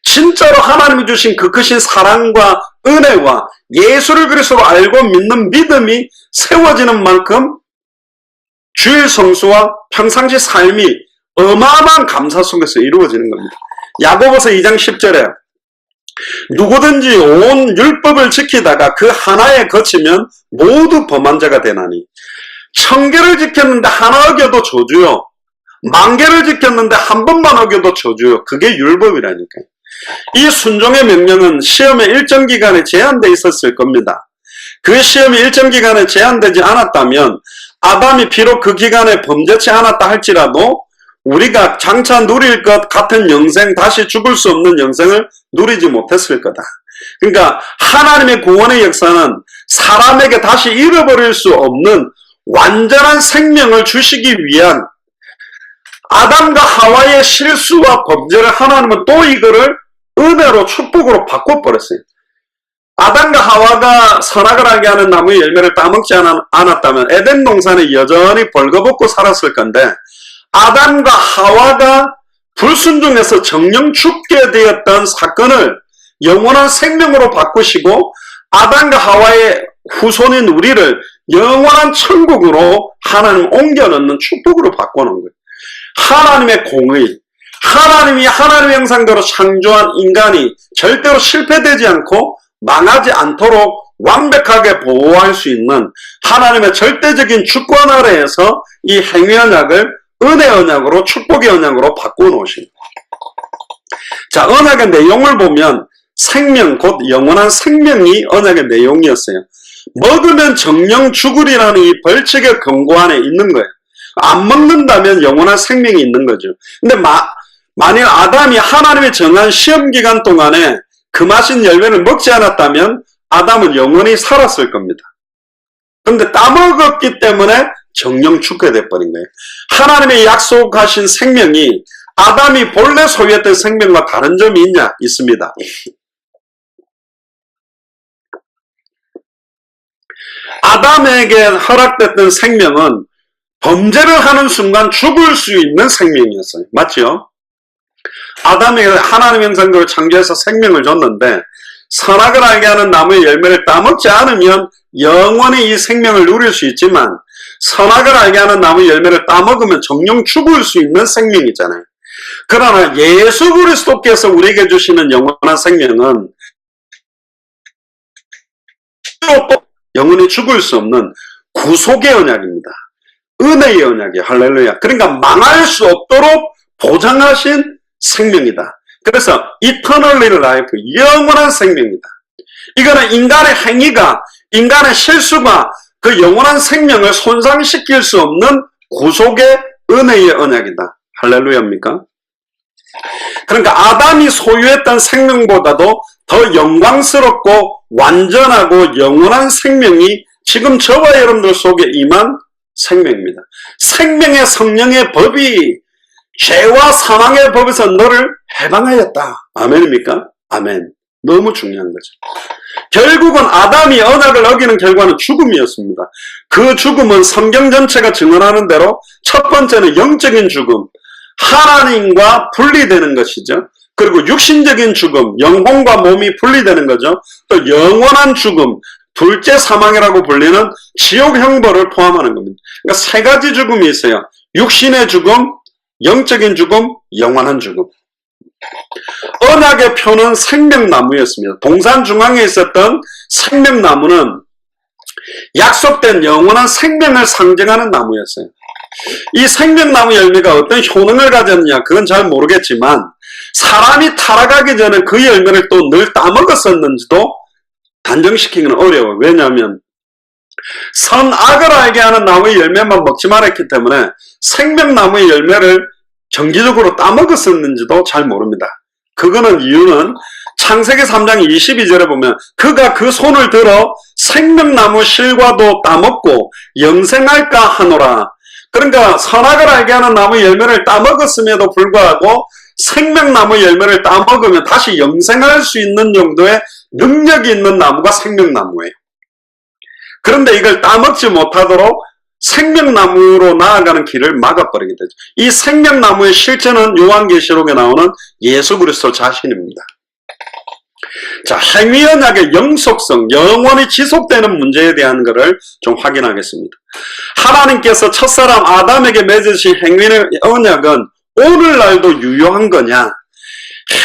진짜로 하나님이 주신 그 크신 사랑과 은혜와 예수를 그리스도로 알고 믿는 믿음이 세워지는 만큼 주일 성수와 평상시 삶이 어마어마한 감사 속에서 이루어지는 겁니다. 야고보서 2장 10절에 누구든지 온 율법을 지키다가 그 하나에 거치면 모두 범한 자가 되나니 1000개를 지켰는데 하나 어겨도 저주요, 10,000개를 지켰는데 한 번만 어겨도 저주요. 그게 율법이라니까요. 이 순종의 명령은 시험의 일정 기간에 제한되어 있었을 겁니다. 그 시험이 일정 기간에 제한되지 않았다면 아담이 비록 그 기간에 범죄치 않았다 할지라도 우리가 장차 누릴 것 같은 영생, 다시 죽을 수 없는 영생을 누리지 못했을 거다. 그러니까 하나님의 구원의 역사는 사람에게 다시 잃어버릴 수 없는 완전한 생명을 주시기 위한 아담과 하와의 실수와 범죄를 하나님은 또 이거를 은혜로 축복으로 바꿔버렸어요. 아담과 하와가 선악을 알게 하는 나무의 열매를 따먹지 않았다면 에덴 동산에 여전히 벌거벗고 살았을 건데 아담과 하와가 불순종해서 정령 죽게 되었던 사건을 영원한 생명으로 바꾸시고 아담과 하와의 후손인 우리를 영원한 천국으로 하나님 옮겨놓는 축복으로 바꿔놓은 거예요. 하나님의 공의, 하나님이 하나님의 형상대로 창조한 인간이 절대로 실패되지 않고 망하지 않도록 완벽하게 보호할 수 있는 하나님의 절대적인 주권 아래에서 이 행위 언약을 은혜 언약으로, 축복의 언약으로 바꿔놓으신 거예요. 자, 언약의 내용을 보면 생명, 곧 영원한 생명이 언약의 내용이었어요. 먹으면 정령 죽으리라는 이 벌칙의 경고 안에 있는 거예요. 안 먹는다면 영원한 생명이 있는 거죠. 근데 만일 아담이 하나님의 정한 시험 기간 동안에 그 맛인 열매를 먹지 않았다면 아담은 영원히 살았을 겁니다. 그런데 따먹었기 때문에 정령 죽게 돼버린 거예요. 하나님의 약속하신 생명이 아담이 본래 소유했던 생명과 다른 점이 있냐? 있습니다. 아담에게 허락됐던 생명은 범죄를 하는 순간 죽을 수 있는 생명이었어요. 맞죠? 아담에게 하나님의 형상대로 창조해서 생명을 줬는데 선악을 알게 하는 나무의 열매를 따먹지 않으면 영원히 이 생명을 누릴 수 있지만 선악을 알게 하는 나무의 열매를 따먹으면 정령 죽을 수 있는 생명이잖아요. 그러나 예수 그리스도께서 우리에게 주시는 영원한 생명은 영원히 죽을 수 없는 구속의 언약입니다. 은혜의 언약이에요. 할렐루야. 그러니까 망할 수 없도록 보장하신 생명이다. 그래서 eternal life, 영원한 생명이다. 이거는 인간의 행위가, 인간의 실수가 그 영원한 생명을 손상시킬 수 없는 구속의 은혜의 언약이다. 할렐루야입니까? 그러니까 아담이 소유했던 생명보다도 더 영광스럽고 완전하고 영원한 생명이 지금 저와 여러분들 속에 임한 생명입니다. 생명의 성령의 법이 죄와 사망의 법에서 너를 해방하였다. 아멘입니까? 아멘. 너무 중요한 거죠. 결국은 아담이 언약을 어기는 결과는 죽음이었습니다. 그 죽음은 성경 전체가 증언하는 대로 첫 번째는 영적인 죽음, 하나님과 분리되는 것이죠. 그리고 육신적인 죽음, 영혼과 몸이 분리되는 거죠. 또 영원한 죽음, 둘째 사망이라고 불리는 지옥 형벌을 포함하는 겁니다. 그러니까 세 가지 죽음이 있어요. 육신의 죽음, 영적인 죽음, 영원한 죽음. 언약의 표는 생명나무였습니다. 동산 중앙에 있었던 생명나무는 약속된 영원한 생명을 상징하는 나무였어요. 이 생명나무 열매가 어떤 효능을 가졌냐 그건 잘 모르겠지만 사람이 타락하기 전에 그 열매를 또 늘 따먹었었는지도 단정시키기는 어려워요. 왜냐하면 선악을 알게 하는 나무의 열매만 먹지 말았기 때문에 생명나무의 열매를 정기적으로 따먹었었는지도 잘 모릅니다. 그거는 이유는 창세기 3장 22절에 보면 그가 그 손을 들어 생명나무 실과도 따먹고 영생할까 하노라. 그러니까 선악을 알게 하는 나무 열매를 따먹었음에도 불구하고 생명나무 열매를 따먹으면 다시 영생할 수 있는 정도의 능력이 있는 나무가 생명나무예요. 그런데 이걸 따먹지 못하도록 생명나무로 나아가는 길을 막아버리게 되죠. 이 생명나무의 실체는 요한계시록에 나오는 예수 그리스도 자신입니다. 자, 행위언약의 영속성, 영원히 지속되는 문제에 대한 것을 좀 확인하겠습니다. 하나님께서 첫사람 아담에게 맺으신 행위언약은 오늘날도 유효한 거냐?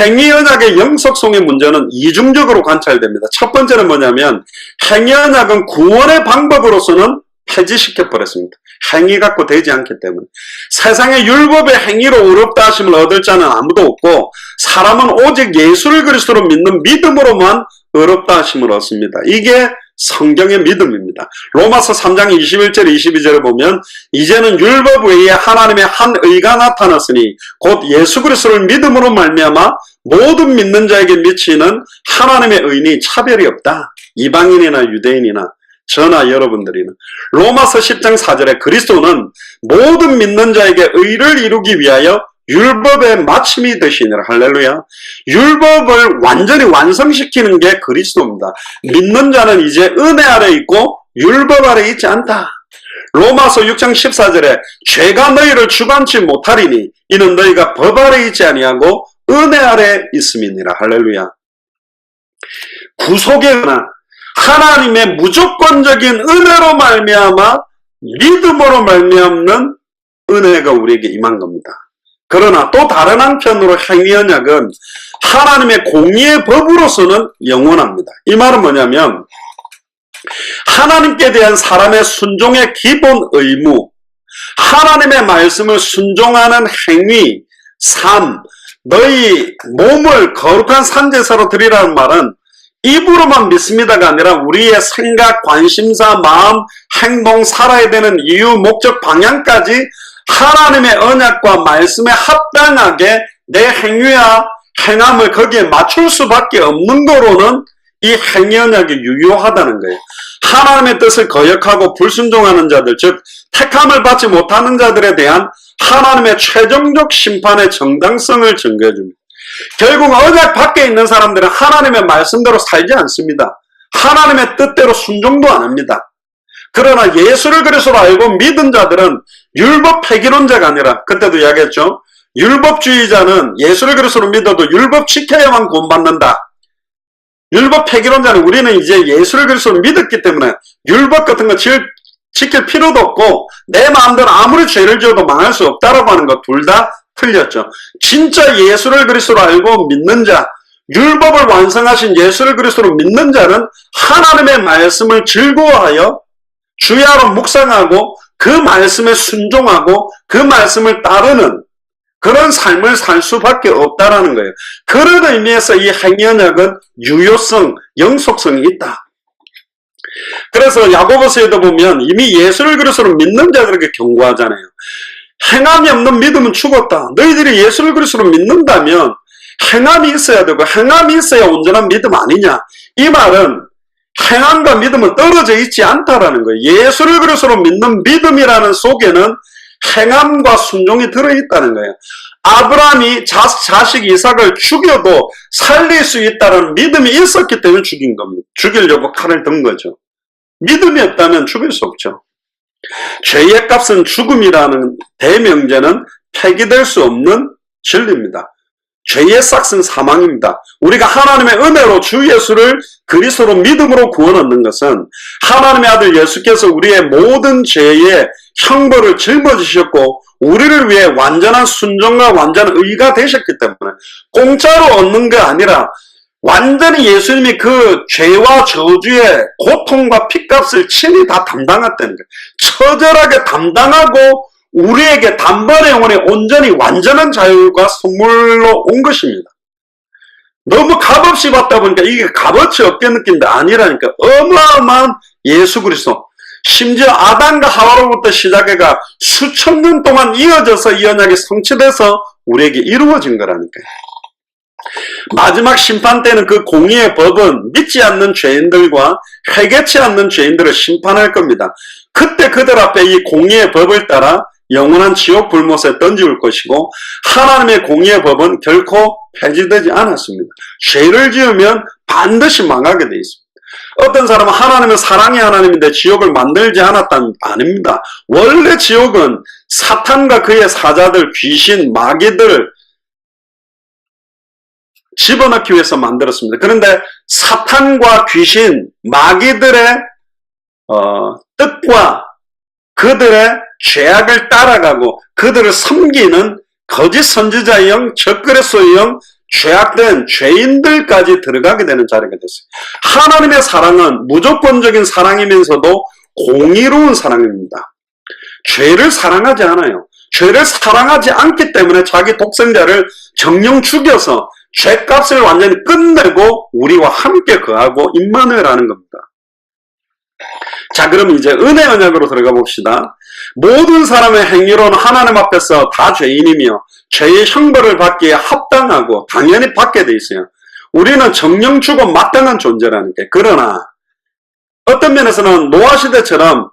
행위언약의 영속성의 문제는 이중적으로 관찰됩니다. 첫 번째는 뭐냐면 행위언약은 구원의 방법으로서는 폐지시켜버렸습니다. 행위 갖고 되지 않기 때문에. 세상의 율법의 행위로 의롭다 하심을 얻을 자는 아무도 없고 사람은 오직 예수를 그리스도로 믿는 믿음으로만 의롭다 하심을 얻습니다. 이게 성경의 믿음입니다. 로마서 3장 21절 22절에 보면 이제는 율법 외에 하나님의 한 의가 나타났으니 곧 예수 그리스도를 믿음으로 말미암아 모든 믿는 자에게 미치는 하나님의 의니 차별이 없다. 이방인이나 유대인이나 저나 여러분들이나. 로마서 10장 4절에 그리스도는 모든 믿는 자에게 의를 이루기 위하여 율법의 마침이 되시니라. 할렐루야. 율법을 완전히 완성시키는 게 그리스도입니다. 믿는 자는 이제 은혜 아래 있고 율법 아래 있지 않다. 로마서 6장 14절에 죄가 너희를 주관치 못하리니 이는 너희가 법 아래 있지 아니하고 은혜 아래 있음이니라. 할렐루야. 구속의 은혜, 하나님의 무조건적인 은혜로 말미암아 믿음으로 말미암는 은혜가 우리에게 임한 겁니다. 그러나 또 다른 한편으로 행위언약은 하나님의 공의의 법으로서는 영원합니다. 이 말은 뭐냐면 하나님께 대한 사람의 순종의 기본 의무, 하나님의 말씀을 순종하는 행위, 삶, 너희 몸을 거룩한 산제사로 드리라는 말은 입으로만 믿습니다가 아니라 우리의 생각, 관심사, 마음, 행동, 살아야 되는 이유, 목적, 방향까지 하나님의 언약과 말씀에 합당하게 내 행위와 행함을 거기에 맞출 수밖에 없는 거로는 이 행위언약이 유효하다는 거예요. 하나님의 뜻을 거역하고 불순종하는 자들, 즉 택함을 받지 못하는 자들에 대한 하나님의 최종적 심판의 정당성을 증거해 줍니다. 결국 언약 밖에 있는 사람들은 하나님의 말씀대로 살지 않습니다. 하나님의 뜻대로 순종도 안 합니다. 그러나 예수를 그리스도로 알고 믿은 자들은 율법 폐기론자가 아니라, 그때도 이야기했죠. 율법주의자는 예수를 그리스도로 믿어도 율법 지켜야만 구원받는다. 율법 폐기론자는 우리는 이제 예수를 그리스도로 믿었기 때문에 율법 같은 거 지킬 필요도 없고 내 마음대로 아무리 죄를 지어도 망할 수 없다라고 하는 것 둘 다 틀렸죠. 진짜 예수를 그리스도로 알고 믿는 자, 율법을 완성하신 예수를 그리스도로 믿는 자는 하나님의 말씀을 즐거워하여 주야로 묵상하고 그 말씀에 순종하고 그 말씀을 따르는 그런 삶을 살 수밖에 없다라는 거예요. 그런 의미에서 이 행위언약은 유효성, 영속성이 있다. 그래서 야고보서에도 보면 이미 예수를 그리스도로 믿는 자들에게 경고하잖아요. 행함이 없는 믿음은 죽었다. 너희들이 예수를 그리스도로 믿는다면 행함이 있어야 되고 행함이 있어야 온전한 믿음 아니냐. 이 말은 행함과 믿음은 떨어져 있지 않다라는 거예요. 예수를 그리스도로 믿는 믿음이라는 속에는 행함과 순종이 들어있다는 거예요. 아브라함이 자식 이삭을 죽여도 살릴 수 있다는 믿음이 있었기 때문에 죽인 겁니다. 죽이려고 칼을 든 거죠. 믿음이 없다면 죽일 수 없죠. 죄의 값은 죽음이라는 대명제는 폐기될 수 없는 진리입니다. 죄의 싹은 사망입니다. 우리가 하나님의 은혜로 주 예수를 그리스도로 믿음으로 구원 얻는 것은 하나님의 아들 예수께서 우리의 모든 죄의 형벌을 짊어지셨고 우리를 위해 완전한 순종과 완전한 의가 되셨기 때문에 공짜로 얻는 게 아니라 완전히 예수님이 그 죄와 저주의 고통과 핏값을 친히 다 담당했다는 거예요. 처절하게 담당하고 우리에게 단번에 영원히 온전히 완전한 자유가 선물로 온 것입니다. 너무 값없이 받다 보니까 이게 값어치 없게 느낀데 아니라니까. 어마어마한 예수 그리스도. 심지어 아담과 하와로부터 시작해가 수천 년 동안 이어져서 이 언약이 성취돼서 우리에게 이루어진 거라니까요. 마지막 심판 때는 그 공의의 법은 믿지 않는 죄인들과 회개치 않는 죄인들을 심판할 겁니다. 그때 그들 앞에 이 공의의 법을 따라 영원한 지옥 불못에 던지울 것이고, 하나님의 공의의 법은 결코 폐지되지 않았습니다. 죄를 지으면 반드시 망하게 되어 있습니다. 어떤 사람은 하나님은 사랑의 하나님인데 지옥을 만들지 않았다는 아닙니다. 원래 지옥은 사탄과 그의 사자들, 귀신, 마귀들을 집어넣기 위해서 만들었습니다. 그런데 사탄과 귀신, 마귀들의 뜻과 그들의 죄악을 따라가고 그들을 섬기는 거짓 선지자의 영, 적그리스도의 영, 죄악된 죄인들까지 들어가게 되는 자리가 됐어요. 하나님의 사랑은 무조건적인 사랑이면서도 공의로운 사랑입니다. 죄를 사랑하지 않아요. 죄를 사랑하지 않기 때문에 자기 독생자를 정령 죽여서 죄값을 완전히 끝내고 우리와 함께 거하고 임마누엘하는 겁니다. 자, 그럼 이제 은혜 언약으로 들어가 봅시다. 모든 사람의 행위로는 하나님 앞에서 다 죄인이며 죄의 형벌을 받기에 합당하고 당연히 받게 돼 있어요. 우리는 정령 죽어 마땅한 존재라는 게. 그러나 어떤 면에서는 노아 시대처럼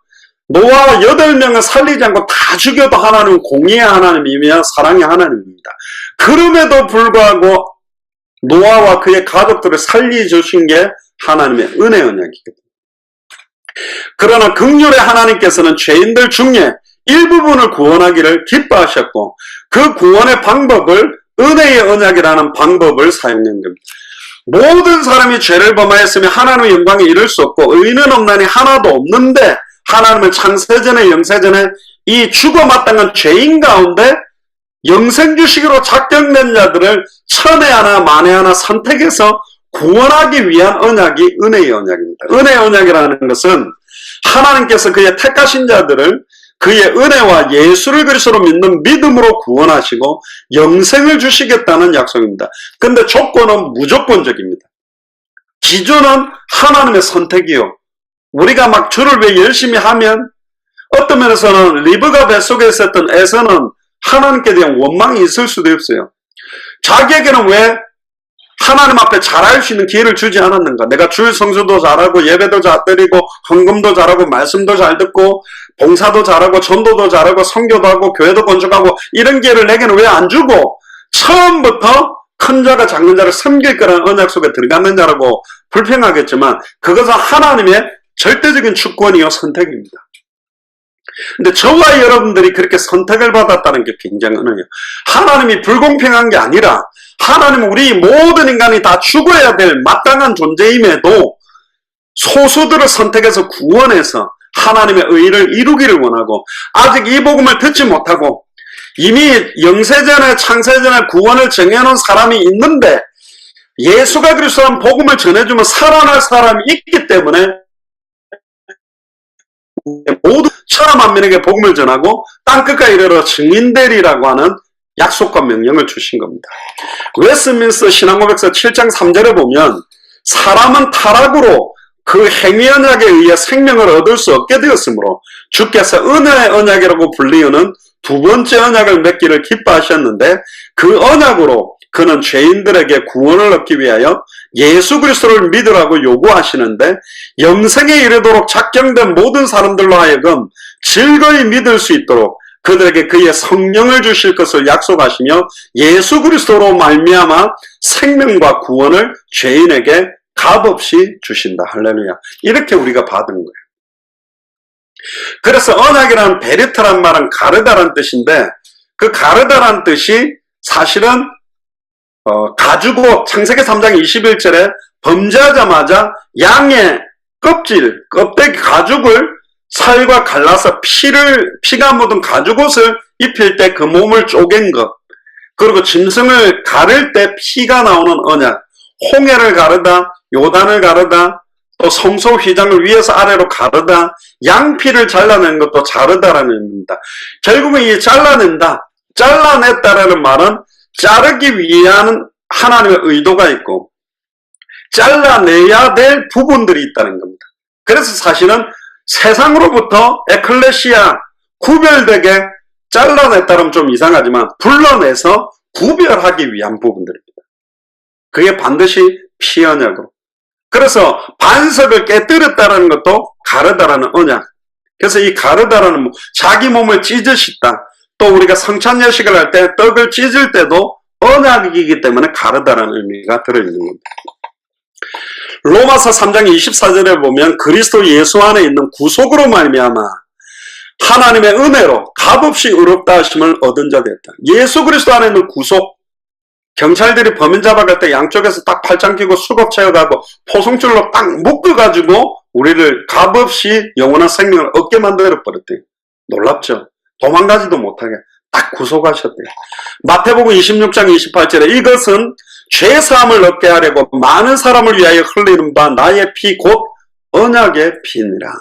노아 8명을 살리지 않고 다 죽여도 하나님은 공의의 하나님이며 사랑의 하나님입니다. 그럼에도 불구하고 노아와 그의 가족들을 살려주신 게 하나님의 은혜 언약이거든요. 그러나 긍휼의 하나님께서는 죄인들 중에 일부분을 구원하기를 기뻐하셨고, 그 구원의 방법을 은혜의 언약이라는 방법을 사용한 겁니다. 모든 사람이 죄를 범하였으면 하나님의 영광에 이를 수 없고 의인은 없나니 하나도 없는데, 하나님은 창세전에 영세전에 이 죽어 마땅한 죄인 가운데 영생 주시기로 작정된 자들을 천에 하나 만에 하나 선택해서 구원하기 위한 언약이 은혜의 언약입니다. 은혜의 언약이라는 것은 하나님께서 그의 택하신 자들을 그의 은혜와 예수를 그리스도로 믿는 믿음으로 구원하시고 영생을 주시겠다는 약속입니다. 근데 조건은 무조건적입니다. 기준은 하나님의 선택이요. 우리가 막 주를 위해 열심히 하면, 어떤 면에서는 리브가 뱃속에 있었던 에서는 하나님께 대한 원망이 있을 수도 없어요. 자기에게는 왜 하나님 앞에 잘할 수 있는 기회를 주지 않았는가? 내가 주일 성수도 잘하고 예배도 잘 드리고 헌금도 잘하고 말씀도 잘 듣고 봉사도 잘하고 전도도 잘하고 선교도 하고 교회도 건축하고 이런 기회를 내게는 왜 안 주고 처음부터 큰 자가 작은 자를 섬길 거라는 언약 속에 들어가는 자라고 불평하겠지만, 그것은 하나님의 절대적인 주권이요 선택입니다. 근데 저와 여러분들이 그렇게 선택을 받았다는 게 굉장히 은혜예요. 하나님이 불공평한 게 아니라 하나님은 우리 모든 인간이 다 죽어야 될 마땅한 존재임에도 소수들을 선택해서 구원해서 하나님의 의를 이루기를 원하고, 아직 이 복음을 듣지 못하고 이미 영세전에 창세전에 구원을 정해놓은 사람이 있는데 예수가 그리스도라는 복음을 전해주면 살아날 사람이 있기 때문에 모두 천하 만민에게 복음을 전하고 땅끝까지 이르러 증인되리라고 하는 약속과 명령을 주신 겁니다. 웨스민스터 신앙고백서 7장 3절에 보면 사람은 타락으로 그 행위 언약에 의해 생명을 얻을 수 없게 되었으므로 주께서 은혜의 언약이라고 불리우는 두 번째 언약을 맺기를 기뻐하셨는데, 그 언약으로 그는 죄인들에게 구원을 얻기 위하여 예수 그리스도를 믿으라고 요구하시는데, 영생에 이르도록 작정된 모든 사람들로 하여금 즐거이 믿을 수 있도록 그들에게 그의 성령을 주실 것을 약속하시며 예수 그리스도로 말미암아 생명과 구원을 죄인에게 값없이 주신다. 할렐루야. 이렇게 우리가 받은 거예요. 그래서 언약이라는 베리트란 말은 가르다란 뜻인데, 그 가르다란 뜻이 사실은 가죽옷, 창세기 3장 21절에 범죄하자마자 양의 껍질, 껍데기 가죽을 살과 갈라서 피가 묻은 가죽옷을 입힐 때 그 몸을 쪼갠 것, 그리고 짐승을 가를 때 피가 나오는 언약, 홍해를 가르다, 요단을 가르다, 또 성소 휘장을 위에서 아래로 가르다, 양피를 잘라낸 것도 자르다라는 의미입니다. 결국은 이 잘라냈다라는 말은 자르기 위한 하나님의 의도가 있고 잘라내야 될 부분들이 있다는 겁니다. 그래서 사실은 세상으로부터 에클레시아 구별되게 잘라냈다면 좀 이상하지만 불러내서 구별하기 위한 부분들입니다. 그게 반드시 피 언약으로. 그래서 반석을 깨뜨렸다는 것도 가르다라는 언약. 그래서 이 가르다라는 자기 몸을 찢으시다. 또 우리가 성찬 예식을 할 때 떡을 찢을 때도 언약이기 때문에 가르다라는 의미가 들어있는 겁니다. 로마서 3장 24절에 보면 그리스도 예수 안에 있는 구속으로 말미암아 하나님의 은혜로 값없이 의롭다 하심을 얻은 자 됐다. 예수 그리스도 안에 있는 구속. 경찰들이 범인 잡아갈 때 양쪽에서 딱 팔짱 끼고 수갑 채워가고 포송줄로 딱 묶어가지고 우리를 값없이 영원한 생명을 얻게 만들어 버렸대요. 놀랍죠? 도망가지도 못하게 딱 구속하셨대요. 마태복음 26장 28절에 이것은 죄사함을 얻게 하려고 많은 사람을 위하여 흘리는 바 나의 피 곧 언약의 피니라.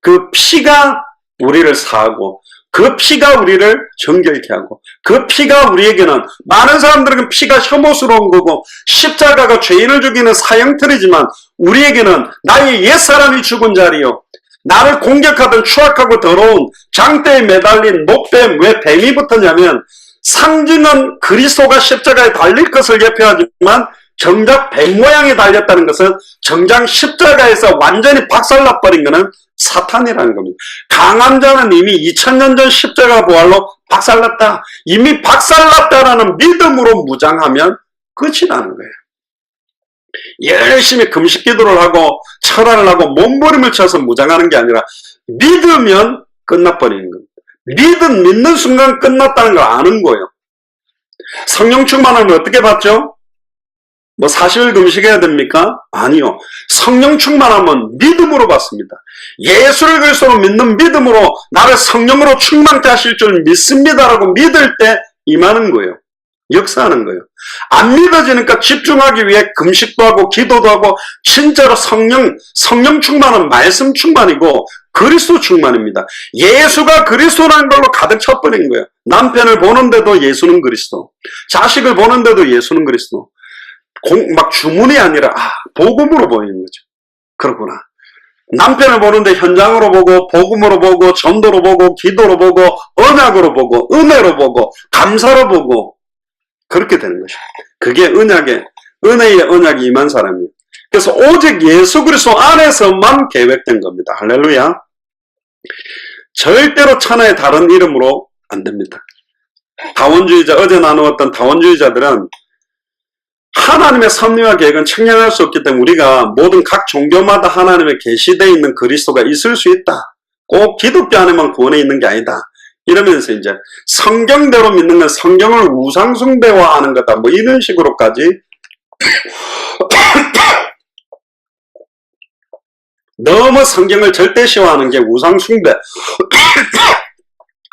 그 피가 우리를 사하고 그 피가 우리를 정결케 하고 그 피가 우리에게는 많은 사람들에게는 피가 혐오스러운 거고 십자가가 죄인을 죽이는 사형틀이지만 우리에게는 나의 옛사람이 죽은 자리요 나를 공격하던 추악하고 더러운 장대에 매달린 목뱀. 왜 뱀이 붙었냐면 상징은 그리스도가 십자가에 달릴 것을 예표하지만 정작 뱀 모양에 달렸다는 것은 정작 십자가에서 완전히 박살나버린 것은 사탄이라는 겁니다. 강한 자는 이미 2000년 전 십자가 부활로 박살났다. 이미 박살났다라는 믿음으로 무장하면 끝이 나는 거예요. 열심히 금식 기도를 하고 철화를 하고 몸부림을 쳐서 무장하는 게 아니라 믿으면 끝나버리는 겁니다. 믿는 순간 끝났다는 걸 아는 거예요. 성령 충만함을 어떻게 받죠? 뭐 40일 금식해야 됩니까? 아니요. 성령 충만함은 믿음으로 받습니다. 예수를 그리스도로 믿는 믿음으로 나를 성령으로 충만케 하실 줄 믿습니다라고 믿을 때 임하는 거예요. 역사하는 거예요. 안 믿어지니까 집중하기 위해 금식도 하고 기도도 하고 진짜로 성령 충만은 말씀 충만이고 그리스도 충만입니다. 예수가 그리스도라는 걸로 가득 쳐버린 거예요. 남편을 보는데도 예수는 그리스도, 자식을 보는데도 예수는 그리스도. 막 주문이 아니라 복음으로 보이는 거죠. 그렇구나. 남편을 보는데 현장으로 보고 복음으로 보고 전도로 보고 기도로 보고 언약으로 보고 은혜로 보고 감사로 보고 그렇게 되는 것이죠. 그게 은혜의 언약이 임한 사람이에요. 그래서 오직 예수 그리스도 안에서만 계획된 겁니다. 할렐루야. 절대로 천하의 다른 이름으로 안 됩니다. 다원주의자, 어제 나누었던 다원주의자들은 하나님의 섭리와 계획은 측량할 수 없기 때문에 우리가 모든 각 종교마다 하나님의 계시되어 있는 그리스도가 있을 수 있다. 꼭 기독교 안에만 구원에 있는 게 아니다. 이러면서 이제 성경대로 믿는 건 성경을 우상숭배화하는 거다. 뭐 이런 식으로까지 너무 성경을 절대시화하는 게 우상숭배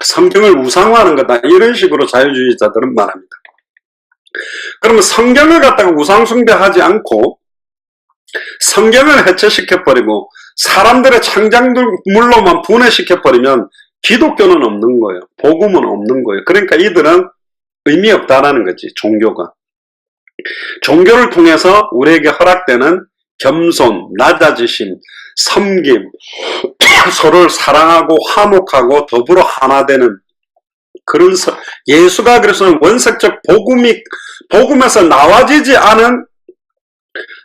성경을 우상화하는 거다. 이런 식으로 자유주의자들은 말합니다. 그러면 성경을 갖다가 우상숭배하지 않고 성경을 해체시켜버리고 사람들의 창작물로만 분해시켜버리면 기독교는 없는 거예요. 복음은 없는 거예요. 그러니까 이들은 의미 없다라는 거지. 종교가. 종교를 통해서 우리에게 허락되는 겸손, 낮아지심, 섬김, 서로를 사랑하고 화목하고 더불어 하나 되는 그런 예수가 그래서 원색적 복음에서 나와지지 않은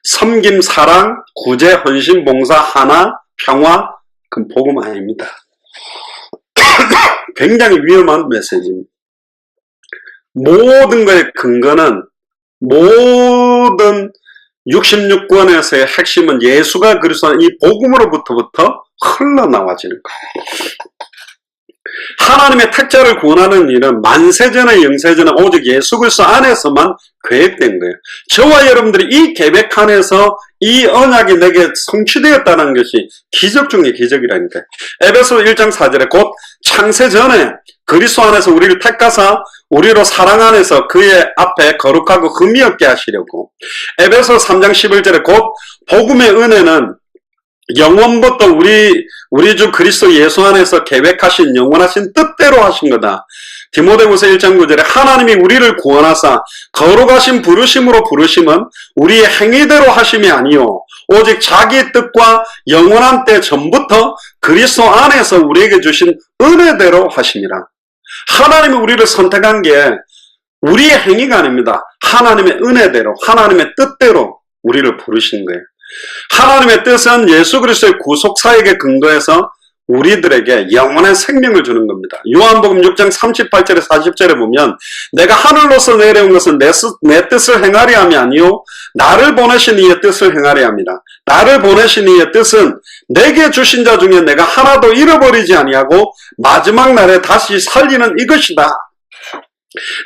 섬김, 사랑, 구제, 헌신, 봉사, 하나, 평화, 그건 복음 아닙니다. 굉장히 위험한 메시지입니다. 모든 것의 근거는 모든 66권에서의 핵심은 예수가 그리스도 이 복음으로부터 흘러나와지는 거예요. 하나님의 택자를 구원하는 일은 만세전의 영세전은 오직 예수 그리스도 안에서만 계획된 거예요. 저와 여러분들이 이 계획 안에서 이 언약이 내게 성취되었다는 것이 기적 중의 기적이라니까요. 에베소 1장 4절에 곧 창세 전에 그리스도 안에서 우리를 택하사 우리로 사랑 안에서 그의 앞에 거룩하고 흠이 없게 하시려고. 에베소 3장 11절에 곧 복음의 은혜는 영원부터 우리 주 그리스도 예수 안에서 계획하신 영원하신 뜻대로 하신 거다. 디모데후서 1장 9절에 하나님이 우리를 구원하사 거룩하신 부르심으로 부르심은 우리의 행위대로 하심이 아니요 오직 자기의 뜻과 영원한 때 전부터 그리스도 안에서 우리에게 주신 은혜대로 하심이라. 하나님이 우리를 선택한 게 우리의 행위가 아닙니다. 하나님의 은혜대로, 하나님의 뜻대로 우리를 부르신 거예요. 하나님의 뜻은 예수 그리스도의 구속사역에 근거해서 우리들에게 영원한 생명을 주는 겁니다. 요한복음 6장 38절에 40절에 보면 내가 하늘로서 내려온 것은 내 뜻을 행하리 함이 아니요 나를 보내신 이의 뜻을 행하리 함이라. 나를 보내신 이의 뜻은 내게 주신 자 중에 내가 하나도 잃어버리지 아니하고 마지막 날에 다시 살리는 이것이다.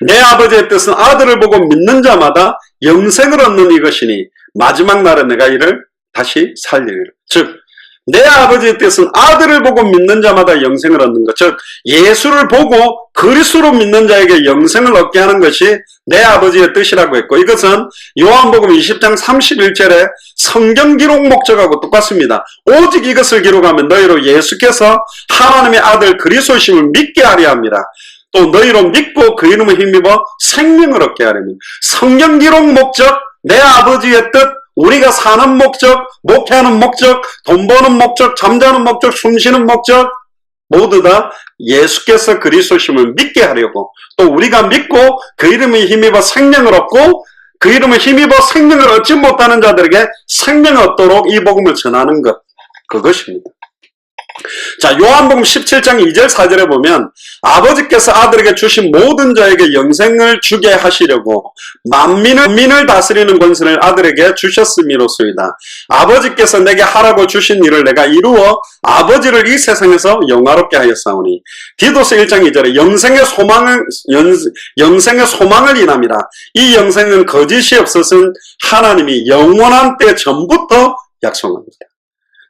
내 아버지의 뜻은 아들을 보고 믿는 자마다 영생을 얻는 이것이니 마지막 날에 내가 이를 다시 살리리라. 즉 내 아버지의 뜻은 아들을 보고 믿는 자마다 영생을 얻는 것, 즉 예수를 보고 그리스도로 믿는 자에게 영생을 얻게 하는 것이 내 아버지의 뜻이라고 했고, 이것은 요한복음 20장 31절에 성경 기록 목적하고 똑같습니다. 오직 이것을 기록하면 너희로 예수께서 하나님의 아들 그리스도심을 믿게 하려 합니다. 또 너희로 믿고 그 이름을 힘입어 생명을 얻게 하려면, 성경 기록 목적, 내 아버지의 뜻, 우리가 사는 목적, 목회하는 목적, 돈 버는 목적, 잠자는 목적, 숨쉬는 목적, 모두 다 예수께서 그리스도심을 믿게 하려고, 또 우리가 믿고 그 이름에 힘입어 생명을 얻고 그 이름에 힘입어 생명을 얻지 못하는 자들에게 생명을 얻도록 이 복음을 전하는 것, 그것입니다. 자, 요한복음 17장 2절 4절에 보면 아버지께서 아들에게 주신 모든 자에게 영생을 주게 하시려고 만민을 다스리는 권세를 아들에게 주셨음이로소이다. 아버지께서 내게 하라고 주신 일을 내가 이루어 아버지를 이 세상에서 영화롭게 하였사오니. 디도서 1장 2절에 영생의 소망을 인함이라. 이 영생은 거짓이 없었은 하나님이 영원한 때 전부터 약속합니다.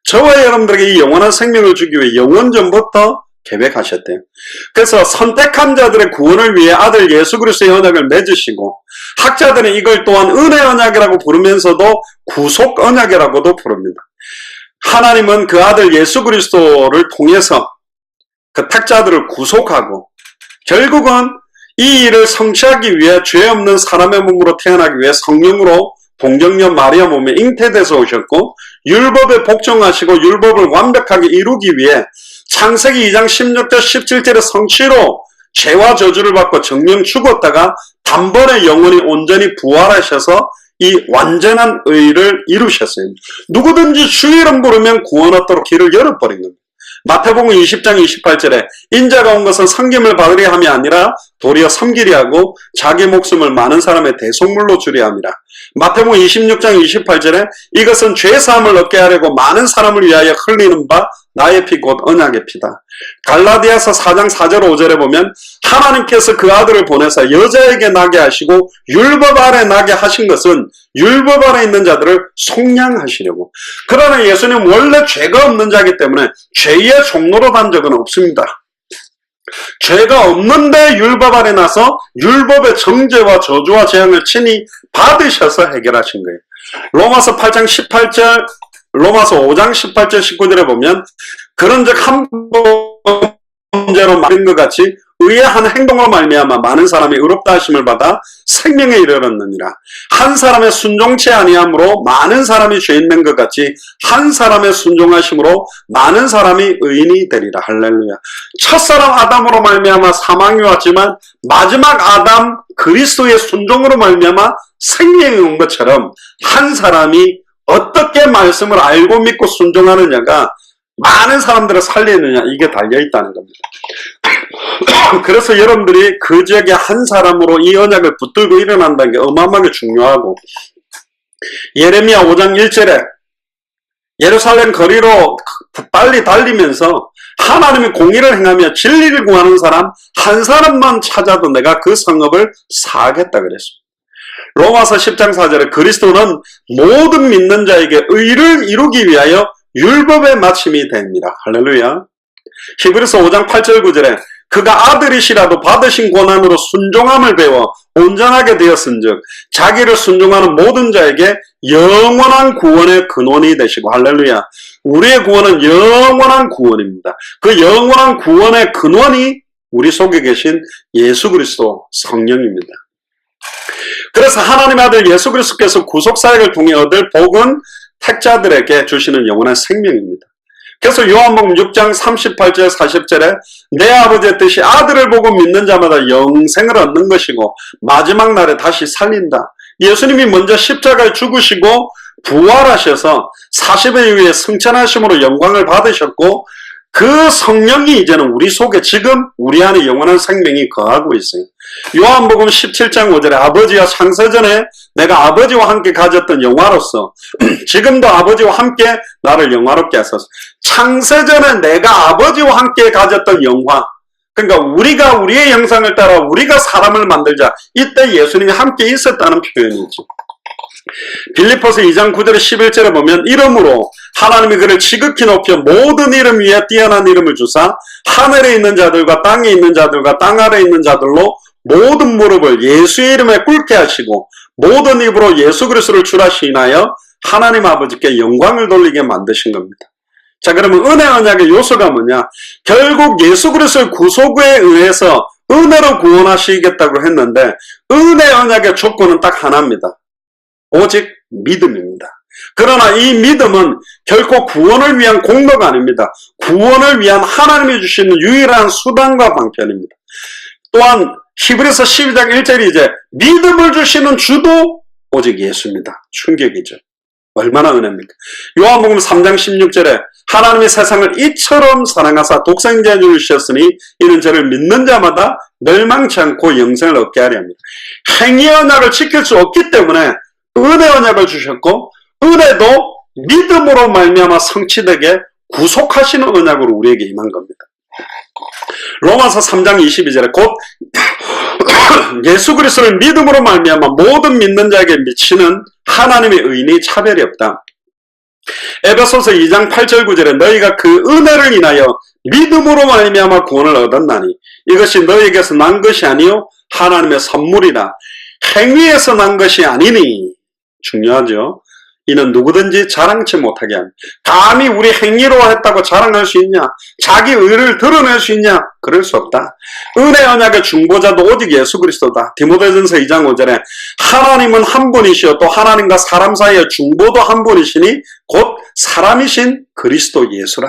저와 여러분들에게 이 영원한 생명을 주기 위해 영원전부터 계획하셨대요. 그래서 선택한 자들의 구원을 위해 아들 예수 그리스도의 언약을 맺으시고, 학자들은 이걸 또한 은혜 언약이라고 부르면서도 구속 언약이라고도 부릅니다. 하나님은 그 아들 예수 그리스도를 통해서 그 택자들을 구속하고, 결국은 이 일을 성취하기 위해 죄 없는 사람의 몸으로 태어나기 위해 성령으로 동정녀 마리아 몸에 잉태돼서 오셨고, 율법에 복종하시고 율법을 완벽하게 이루기 위해 창세기 2장 16절 17절의 성취로 죄와 저주를 받고 정령 죽었다가 단번에 영원히 온전히 부활하셔서 이 완전한 의를 이루셨어요. 누구든지 주 이름 부르면 구원 얻도록 길을 열어버린 겁니다. 마태복음 20장 28절에 인자가 온 것은 섬김을 받으려 함이 아니라 도리어 섬기려 하고 자기 목숨을 많은 사람의 대속물로 주려 함이라. 마태복음 26장 28절에 이것은 죄사함을 얻게 하려고 많은 사람을 위하여 흘리는 바 나의 피 곧 언약의 피다. 갈라디아서 4장 4절 5절에 보면 하나님께서 그 아들을 보내사 여자에게 나게 하시고 율법 아래 나게 하신 것은 율법 아래 있는 자들을 속량하시려고. 그러나 예수님 원래 죄가 없는 자이기 때문에 죄의 종로로 단 적은 없습니다. 죄가 없는데 율법 아래 나서 율법의 정죄와 저주와 재앙을 친히 받으셔서 해결하신 거예요. 로마서 8장 18절, 로마서 5장 18절 19절에 보면 그런즉 한 번제로 말인 것 같이 의의 한 행동으로 말미암아 많은 사람이 의롭다 하심을 받아 생명에 이르렀느니라. 한 사람의 순종치 아니함으로 많은 사람이 죄인 된 것 같이 한 사람의 순종하심으로 많은 사람이 의인이 되리라. 할렐루야. 첫사람 아담으로 말미암아 사망이 왔지만 마지막 아담 그리스도의 순종으로 말미암아 생명이 온 것처럼 한 사람이 어떻게 말씀을 알고 믿고 순종하느냐가 많은 사람들을 살리느냐, 이게 달려있다는 겁니다. 그래서 여러분들이 그 지역에 한 사람으로 이 언약을 붙들고 일어난다는 게 어마어마하게 중요하고, 예레미야 5장 1절에 예루살렘 거리로 빨리 달리면서 하나님의 공의를 행하며 진리를 구하는 사람 한 사람만 찾아도 내가 그 성읍을 사하겠다 그랬습니다. 로마서 10장 4절에 그리스도는 모든 믿는 자에게 의를 이루기 위하여 율법의 마침이 됩니다. 할렐루야. 히브리서 5장 8절 9절에 그가 아들이시라도 받으신 고난으로 순종함을 배워 온전하게 되었은즉 자기를 순종하는 모든 자에게 영원한 구원의 근원이 되시고. 할렐루야. 우리의 구원은 영원한 구원입니다. 그 영원한 구원의 근원이 우리 속에 계신 예수 그리스도 성령입니다. 그래서 하나님의 아들 예수 그리스도께서 구속사역을 통해 얻을 복은 택자들에게 주시는 영원한 생명입니다. 그래서 요한복음 6장 38절 40절에 내 아버지의 뜻이 아들을 보고 믿는 자마다 영생을 얻는 것이고 마지막 날에 다시 살린다. 예수님이 먼저 십자가에 죽으시고 부활하셔서 40일 이후에 승천하심으로 영광을 받으셨고 그 성령이 이제는 우리 속에 지금 우리 안에 영원한 생명이 거하고 있어요. 요한복음 17장 5절에 아버지와 창세전에 내가 아버지와 함께 가졌던 영화로서 지금도 아버지와 함께 나를 영화롭게 하소서. 창세전에 내가 아버지와 함께 가졌던 영화, 그러니까 우리가 우리의 형상을 따라 우리가 사람을 만들자. 이때 예수님이 함께 있었다는 표현이죠. 빌립보서 2장 9절 11절에 보면 이름으로 하나님이 그를 지극히 높여 모든 이름 위에 뛰어난 이름을 주사 하늘에 있는 자들과 땅에 있는 자들과 땅 아래에 있는 자들로 모든 무릎을 예수의 이름에 꿇게 하시고 모든 입으로 예수 그리스도를 주라 시인하여 하나님 아버지께 영광을 돌리게 만드신 겁니다. 자, 그러면 은혜 언약의 요소가 뭐냐? 결국 예수 그리스도의 구속에 의해서 은혜로 구원하시겠다고 했는데 은혜 언약의 조건은 딱 하나입니다. 오직 믿음입니다. 그러나 이 믿음은 결코 구원을 위한 공로가 아닙니다. 구원을 위한 하나님이 주시는 유일한 수단과 방편입니다. 또한 히브리서 12장 1절이 이제 믿음을 주시는 주도 오직 예수입니다. 충격이죠. 얼마나 은혜입니까? 요한복음 3장 16절에 하나님이 세상을 이처럼 사랑하사 독생자를 주셨으니 이는 저를 믿는 자마다 멸망치 않고 영생을 얻게 하려 합니다. 행위 언약을 지킬 수 없기 때문에 은혜 언약을 주셨고 은혜도 믿음으로 말미암아 성취되게 구속하시는 언약으로 우리에게 임한 겁니다. 로마서 3장 22절에 곧 예수 그리스도를 믿음으로 말미암아 모든 믿는 자에게 미치는 하나님의 의인이 차별이 없다. 에베소서 2장 8절 9절에 너희가 그 은혜를 인하여 믿음으로 말미암아 구원을 얻었나니 이것이 너희에게서 난 것이 아니요 하나님의 선물이라. 행위에서 난 것이 아니니 중요하죠. 이는 누구든지 자랑치 못하게 합니다. 감히 우리 행위로 했다고 자랑할 수 있냐? 자기 의를 드러낼 수 있냐? 그럴 수 없다. 은혜 언약의 중보자도 오직 예수 그리스도다. 디모데전서 2장 5절에 하나님은 한 분이시요 또 하나님과 사람 사이의 중보도 한 분이시니 곧 사람이신 그리스도 예수라.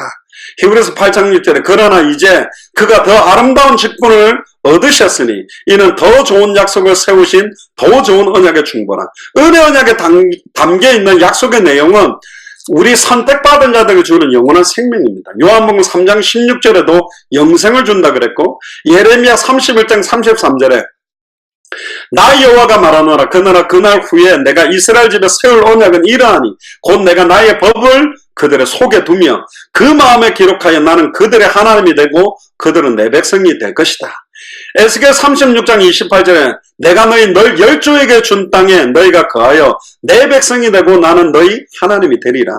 히브리서 8장 6절에 그러나 이제 그가 더 아름다운 직분을 얻으셨으니 이는 더 좋은 약속을 세우신 더 좋은 언약의 중보라. 은혜 언약에 담겨있는 약속의 내용은 우리 선택받은 자들에게 주는 영원한 생명입니다. 요한복음 3장 16절에도 영생을 준다 그랬고 예레미야 31장 33절에 나 여호와가 말하노라 그날 후에 내가 이스라엘 집에 세울 언약은 이러하니 곧 내가 나의 법을 그들의 속에 두며 그 마음에 기록하여 나는 그들의 하나님이 되고 그들은 내 백성이 될 것이다. 에스겔 36장 28절에 내가 널 열조에게 준 땅에 너희가 거하여 내 백성이 되고 나는 너희 하나님이 되리라.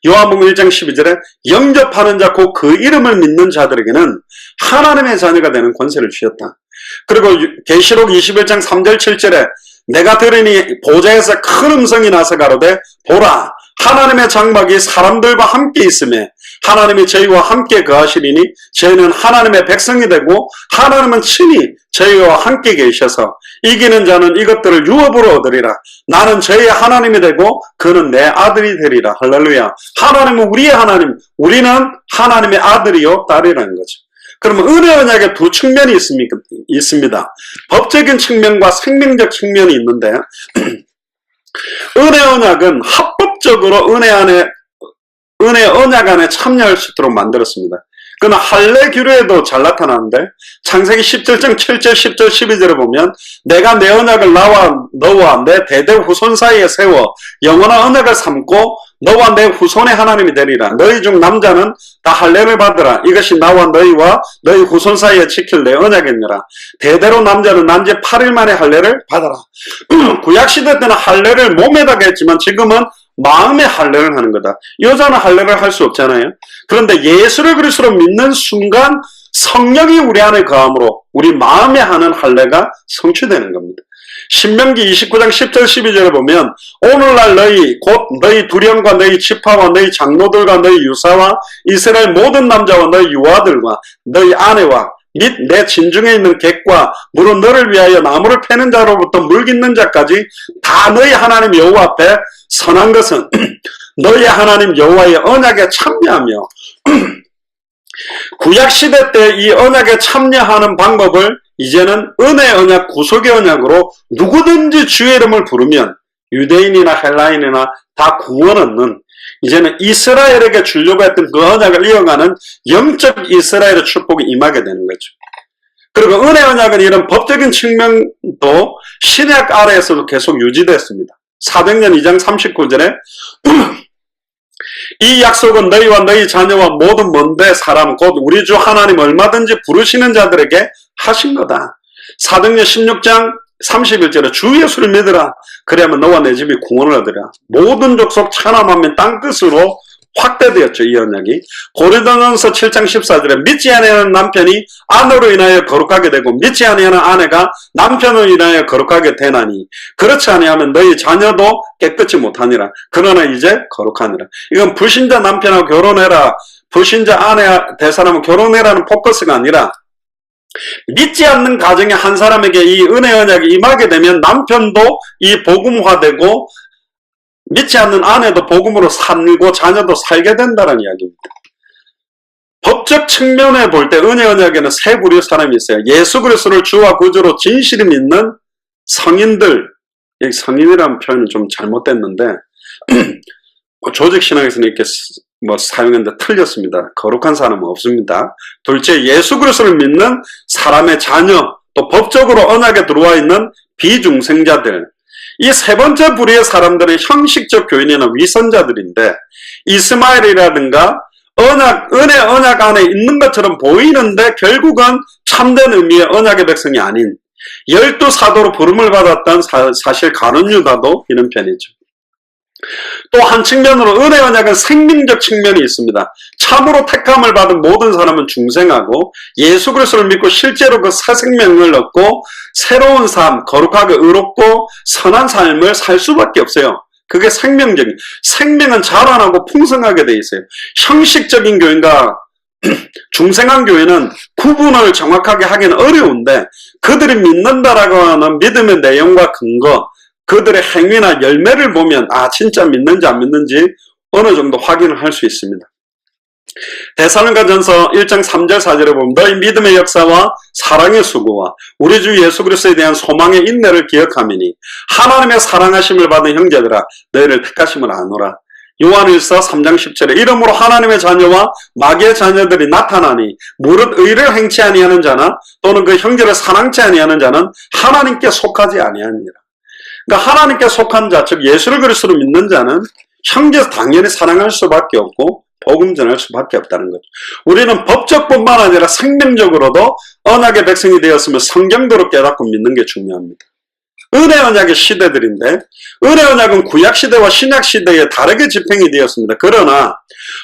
요한복음 1장 12절에 영접하는 자 곧 그 이름을 믿는 자들에게는 하나님의 자녀가 되는 권세를 주셨다. 그리고 계시록 21장 3절 7절에 내가 들으니 보좌에서 큰 음성이 나서 가로되 보라 하나님의 장막이 사람들과 함께 있음에 하나님이 저희와 함께 거하시리니 저희는 하나님의 백성이 되고 하나님은 친히 저희와 함께 계셔서 이기는 자는 이것들을 유업으로 얻으리라. 나는 저희의 하나님이 되고 그는 내 아들이 되리라. 할렐루야. 하나님은 우리의 하나님, 우리는 하나님의 아들이요 딸이라는 거죠. 그러면 은혜 언약에 두 측면이 있습니다. 법적인 측면과 생명적 측면이 있는데 은혜 언약은 합법적으로 은혜 언약 안에 참여할 수 있도록 만들었습니다. 그러나 할례 규례에도 잘 나타나는데 창세기 17장 7절 10절 12절에 보면 내가 내 언약을 너와 내 대대 후손 사이에 세워 영원한 언약을 삼고 너와 내 후손의 하나님이 되리라. 너희 중 남자는 다 할례를 받으라. 이것이 나와 너희와 너희 후손 사이에 지킬 내 언약이니라. 대대로 남자는 난지 8일 만에 할례를 받아라. 구약시대 때는 할례를 몸에다가 했지만 지금은 마음의 할례를 하는 거다. 여자는 할례를 할 수 없잖아요. 그런데 예수를 그리스도로 믿는 순간 성령이 우리 안에 거함으로 우리 마음에 하는 할례가 성취되는 겁니다. 신명기 29장 10절 12절에 보면 오늘날 너희 곧 너희 두령과 너희 지파와 너희 장로들과 너희 유사와 이스라엘 모든 남자와 너희 유아들과 너희 아내와 및 내 진중에 있는 객과 물은 너를 위하여 나무를 패는 자로부터 물 깃는 자까지 다 너희 하나님 여호와 앞에 선한 것은 너희 하나님 여호와의 언약에 참여하며 구약시대 때 이 언약에 참여하는 방법을 이제는 은혜의 언약, 구속의 언약으로 누구든지 주의 이름을 부르면 유대인이나 헬라인이나 다 구원 얻는, 이제는 이스라엘에게 주려고 했던 그 언약을 이어가는 영적 이스라엘의 축복이 임하게 되는 거죠. 그리고 은혜 언약은 이런 법적인 측면도 신약 아래에서도 계속 유지됐습니다. 사도행전 2장 39절에 이 약속은 너희와 너희 자녀와 모든 먼데 사람 곧 우리 주 하나님 얼마든지 부르시는 자들에게 하신 거다. 사도행전 16장 31절에 주 예수를 믿으라. 그래야만 너와 내 집이 구원을 얻으라. 모든 족속 천하만민 땅끝으로 확대되었죠. 이 언약이. 고린도전서 7장 14절에 믿지 아니하는 남편이 아내로 인하여 거룩하게 되고 믿지 아니하는 아내가 남편으로 인하여 거룩하게 되나니 그렇지 아니하면 너희 자녀도 깨끗이 못하니라. 그러나 이제 거룩하니라. 이건 불신자 남편하고 결혼해라, 불신자 아내 될 사람은 결혼해라는 포커스가 아니라 믿지 않는 가정의 한 사람에게 이 은혜 언약이 임하게 되면 남편도 이 복음화되고 믿지 않는 아내도 복음으로 살고 자녀도 살게 된다는 이야기입니다. 법적 측면에 볼 때 은혜 언약에는 세 부류의 사람이 있어요. 예수 그리스도를 주와 구주로 진실히 믿는 성인들, 여기 성인이라는 표현은 좀 잘못됐는데 조직 신학에서는 이렇게 사용했는데 틀렸습니다. 거룩한 사람은 없습니다. 둘째, 예수 그리스도를 믿는 사람의 자녀, 또 법적으로 언약에 들어와 있는 비중생자들. 이 세 번째 부류의 사람들은 형식적 교인이나 위선자들인데 이스마엘이라든가 은혜 언약 안에 있는 것처럼 보이는데 결국은 참된 의미의 언약의 백성이 아닌 12사도로 부름을 받았던 사실 가룟 유다도 이런 편이죠. 또 한 측면으로 은혜 언약은 생명적 측면이 있습니다. 참으로 택함을 받은 모든 사람은 중생하고 예수 그리스도를 믿고 실제로 그 새 생명을 얻고 새로운 삶, 거룩하게 의롭고 선한 삶을 살 수밖에 없어요. 그게 생명적인, 생명은 자라나고 풍성하게 돼 있어요. 형식적인 교인과 중생한 교회는 구분을 정확하게 하기는 어려운데 그들이 믿는다라고 하는 믿음의 내용과 근거, 그들의 행위나 열매를 보면 진짜 믿는지 안 믿는지 어느 정도 확인을 할 수 있습니다. 데살로니가전서 1장 3절 4절에 보면 너희 믿음의 역사와 사랑의 수고와 우리 주 예수 그리스도에 대한 소망의 인내를 기억하미니 하나님의 사랑하심을 받은 형제들아 너희를 택하심을 아노라. 요한일서 3장 10절에 이러므로 하나님의 자녀와 마귀의 자녀들이 나타나니 무릇 의를 행치 아니하는 자나 또는 그 형제를 사랑치 아니하는 자는 하나님께 속하지 아니하니라. 그러니까 하나님께 속한 자, 즉 예수를 그리스도로 믿는 자는 형제 당연히 사랑할 수밖에 없고 복음 전할 수밖에 없다는 거죠. 우리는 법적뿐만 아니라 생명적으로도 언약의 백성이 되었으면 성경대로 깨닫고 믿는 게 중요합니다. 은혜 언약의 시대들인데 은혜 언약은 구약시대와 신약시대에 다르게 집행이 되었습니다. 그러나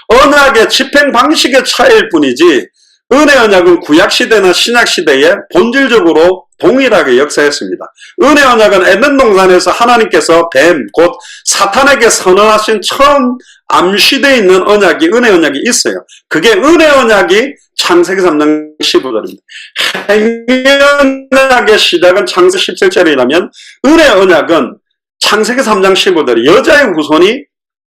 언약의 집행 방식의 차이일 뿐이지 은혜 언약은 구약시대나 신약시대에 본질적으로 동일하게 역사했습니다. 은혜 언약은 에덴 동산에서 하나님께서 뱀, 곧 사탄에게 선언하신 처음 암시되어 있는 언약이 은혜 언약이 있어요. 그게 은혜 언약이 창세기 3장 15절입니다. 행위 언약의 시작은 창세기 17절이라면 은혜 언약은 창세기 3장 15절에 여자의 후손이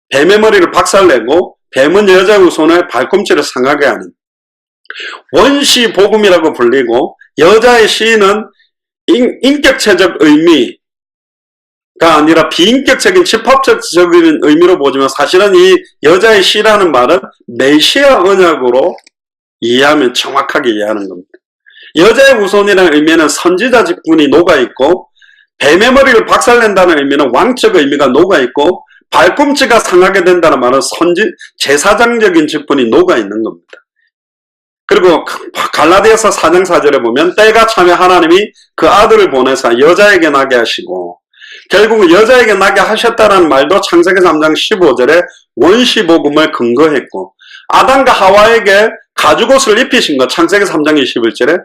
뱀의 머리를 박살내고 뱀은 여자의 후손의 발꿈치를 상하게 하는 원시 복음이라고 불리고 여자의 시인은 인격체적 의미가 아니라 비인격적인 집합적인 의미로 보지만 사실은 이 여자의 시라는 말은 메시아 언약으로 이해하면 정확하게 이해하는 겁니다. 여자의 후손이라는 의미는 선지자 직분이 녹아있고 뱀의 머리를 박살낸다는 의미는 왕적 의미가 녹아있고 발꿈치가 상하게 된다는 말은 제사장적인 직분이 녹아있는 겁니다. 그리고 갈라디아서 4장 4절에 보면 때가 차면 하나님이 그 아들을 보내사 여자에게 나게 하시고 결국은 여자에게 나게 하셨다는 말도 창세기 3장 15절에 원시복음을 근거했고 아담과 하와에게 가죽옷을 입히신 것 창세기 3장 21절에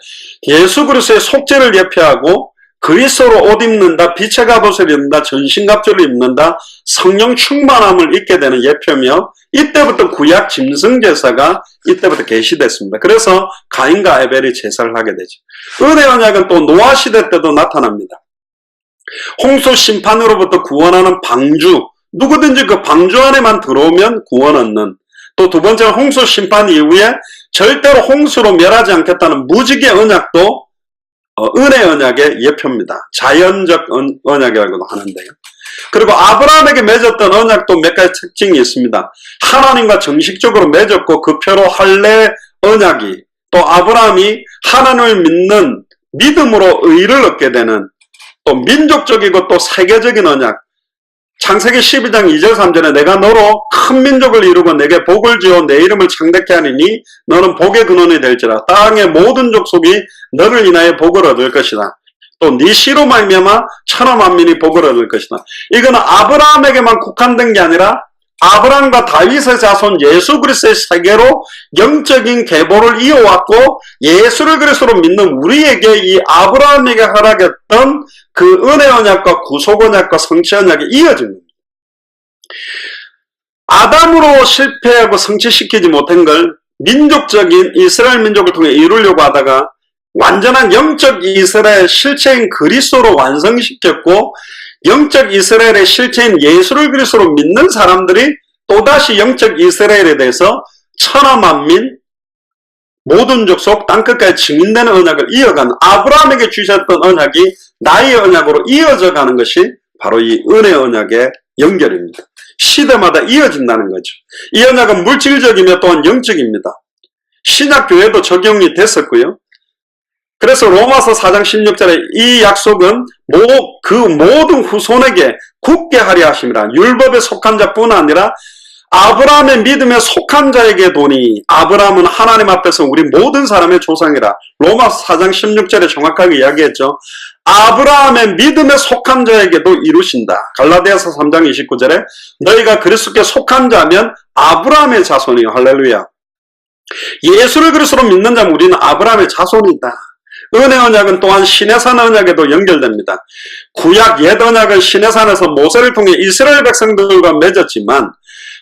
예수 그리스도의 속죄를 예표하고 그리스도로 옷 입는다, 빛의 갑옷을 입는다, 전신갑주를 입는다, 성령 충만함을 입게 되는 예표며, 이때부터 구약 짐승제사가 이때부터 개시됐습니다. 그래서 가인과 아벨이 제사를 하게 되죠. 은혜 언약은 또 노아 시대 때도 나타납니다. 홍수 심판으로부터 구원하는 방주, 누구든지 그 방주 안에만 들어오면 구원 얻는, 또 두 번째는 홍수 심판 이후에 절대로 홍수로 멸하지 않겠다는 무지개 언약도 은혜 언약의 예표입니다. 자연적 언약이라고도 하는데요. 그리고 아브라함에게 맺었던 언약도 몇 가지 특징이 있습니다. 하나님과 정식적으로 맺었고 그 표로 할례 언약이, 또 아브라함이 하나님을 믿는 믿음으로 의를 얻게 되는, 또 민족적이고 또 세계적인 언약, 창세기 12장 2절 3절에 내가 너로 큰 민족을 이루고 내게 복을 지어 내 이름을 창대케 하리니 너는 복의 근원이 될지라. 땅의 모든 족속이 너를 인하여 복을 얻을 것이다. 또 네 씨로 말미암아 천하 만민이 복을 얻을 것이다. 이거는 아브라함에게만 국한된 게 아니라 아브라함과 다윗의 자손 예수 그리스도의 세계로 영적인 계보를 이어왔고, 예수를 그리스도로 믿는 우리에게 이 아브라함에게 허락했던 그 은혜 언약과 구속 언약과 성취 언약이 이어진 겁니다. 아담으로 실패하고 성취시키지 못한 걸 민족적인 이스라엘 민족을 통해 이루려고 하다가 완전한 영적 이스라엘 실체인 그리스도로 완성시켰고, 영적 이스라엘의 실체인 예수를 그리스도로 믿는 사람들이 또다시 영적 이스라엘에 대해서 천하 만민 모든 족속 땅끝까지 증인되는 언약을 이어가는, 아브라함에게 주셨던 언약이 나의 언약으로 이어져 가는 것이 바로 이 은혜 언약의 연결입니다. 시대마다 이어진다는 거죠. 이 언약은 물질적이며 또한 영적입니다. 신약교회도 적용이 됐었고요. 그래서 로마서 4장 16절에 이 약속은 그 모든 후손에게 굳게 하려 하심이라. 율법에 속한 자뿐 아니라 아브라함의 믿음에 속한 자에게 도니, 아브라함은 하나님 앞에서 우리 모든 사람의 조상이라. 로마서 4장 16절에 정확하게 이야기했죠. 아브라함의 믿음에 속한 자에게도 이루신다. 갈라디아서 3장 29절에 너희가 그리스도께 속한 자면 아브라함의 자손이요. 할렐루야. 예수를 그리스도로 믿는 자면 우리는 아브라함의 자손이다. 은혜 언약은 또한 시내산 언약에도 연결됩니다. 구약 옛 언약을 시내산에서 모세를 통해 이스라엘 백성들과 맺었지만,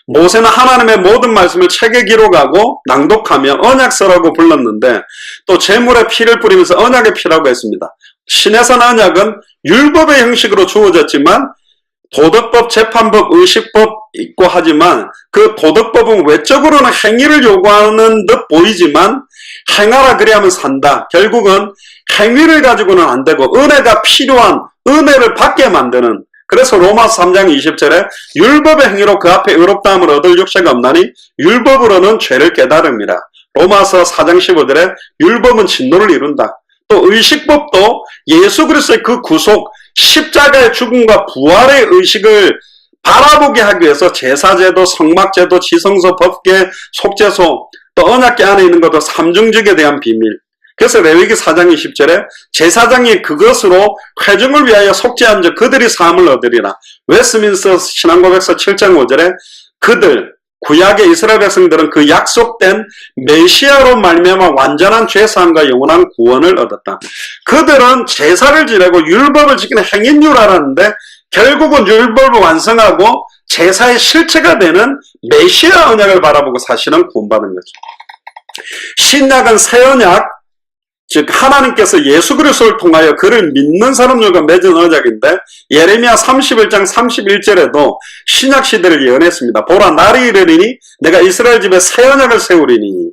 모세는 하나님의 모든 말씀을 책에 기록하고 낭독하며 언약서라고 불렀는데, 또 제물에 피를 뿌리면서 언약의 피라고 했습니다. 시내산 언약은 율법의 형식으로 주어졌지만 도덕법, 재판법, 의식법 있고 하지만 그 도덕법은 외적으로는 행위를 요구하는 듯 보이지만 행하라 그리하면 산다. 결국은 행위를 가지고는 안 되고 은혜가 필요한, 은혜를 받게 만드는, 그래서 로마서 3장 20절에 율법의 행위로 그 앞에 의롭다함을 얻을 육체가 없나니 율법으로는 죄를 깨달음이라. 로마서 4장 15절에 율법은 진노를 이룬다. 또 의식법도 예수 그리스도의 그 구속, 십자가의 죽음과 부활의 의식을 바라보게 하기 위해서 제사제도, 성막제도, 지성소, 법궤, 속죄소, 또 언약궤 안에 있는 것도 삼중직에 대한 비밀. 그래서 레위기 4장 20절에 제사장이 그것으로 회중을 위하여 속죄한 자 그들이 사함을 얻으리라. 웨스민스터 신앙고백서 7장 5절에 그들, 구약의 이스라엘 백성들은 그 약속된 메시아로 말미암아 완전한 죄사함과 영원한 구원을 얻었다. 그들은 제사를 지내고 율법을 지키는 행인 줄 알았는데 결국은 율법을 완성하고 제사의 실체가 되는 메시아 언약을 바라보고 사실은 구원받은 거죠. 신약은 새 언약, 즉 하나님께서 예수 그리스도를 통하여 그를 믿는 사람들과 맺은 언약인데, 예레미야 31장 31절에도 신약 시대를 예언했습니다. 보라, 날이 이르리니 내가 이스라엘 집에 새 언약을 세우리니.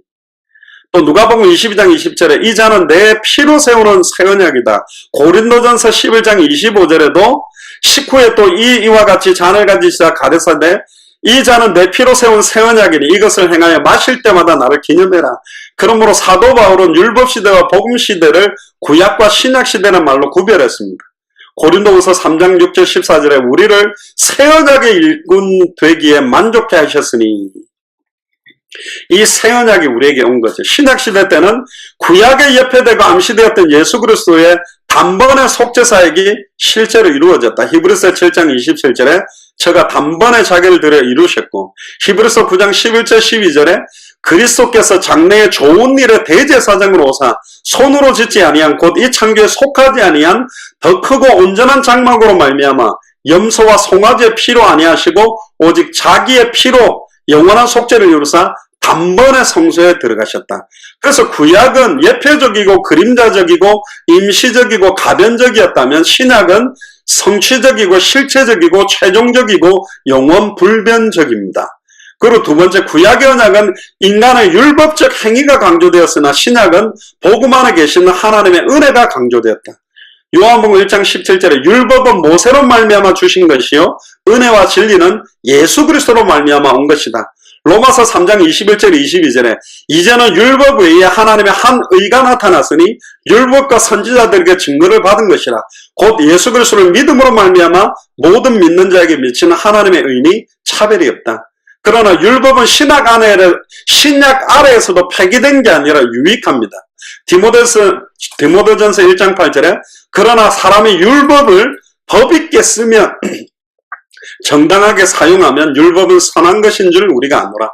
또 누가복음 22장 20절에 이 자는 내 피로 세우는 새 언약이다. 고린도전서 11장 25절에도 식후에 또 이와 같이 잔을 가지시자 가르사되 이 자는 내 피로 세운 새 언약이니 이것을 행하여 마실 때마다 나를 기념해라. 그러므로 사도 바울은 율법시대와 복음시대를 구약과 신약시대라는 말로 구별했습니다. 고린도후서 3장 6절 14절에 우리를 새 언약의 일꾼 되기에 만족해 하셨으니, 이 새 언약이 우리에게 온 거죠. 신약시대 때는 구약에 예표되고 암시되었던 예수 그리스도의 단번의 속죄사역이 실제로 이루어졌다. 히브리서 7장 27절에 저가 단번에 자기를 들여 이루셨고, 히브리서 9장 11절 12절에 그리스도께서 장래의 좋은 일의 대제사장으로 오사 손으로 짓지 아니한 곧 이 창조에 속하지 아니한 더 크고 온전한 장막으로 말미암아 염소와 송아지의 피로 아니하시고 오직 자기의 피로 영원한 속죄를 이루사 단번에 성소에 들어가셨다. 그래서 구약은 예표적이고 그림자적이고 임시적이고 가변적이었다면 신약은 성취적이고 실체적이고 최종적이고 영원 불변적입니다. 그리고 두 번째, 구약의 언약은 인간의 율법적 행위가 강조되었으나 신약은 복음 안에 계시는 하나님의 은혜가 강조되었다. 요한복음 1장 17절에 율법은 모세로 말미암아 주신 것이요 은혜와 진리는 예수 그리스도로 말미암아 온 것이다. 로마서 3장 21절 22절에 이제는 율법 외에 하나님의 한 의가 나타났으니 율법과 선지자들에게 증거를 받은 것이라. 곧 예수 그리스도를 믿음으로 말미암아 모든 믿는 자에게 미치는 하나님의 의니 차별이 없다. 그러나 율법은 신약 아래에서도 폐기된 게 아니라 유익합니다. 디모데전서 1장 8절에 그러나 사람이 율법을 법 있게 쓰면 정당하게 사용하면 율법은 선한 것인 줄 우리가 아노라.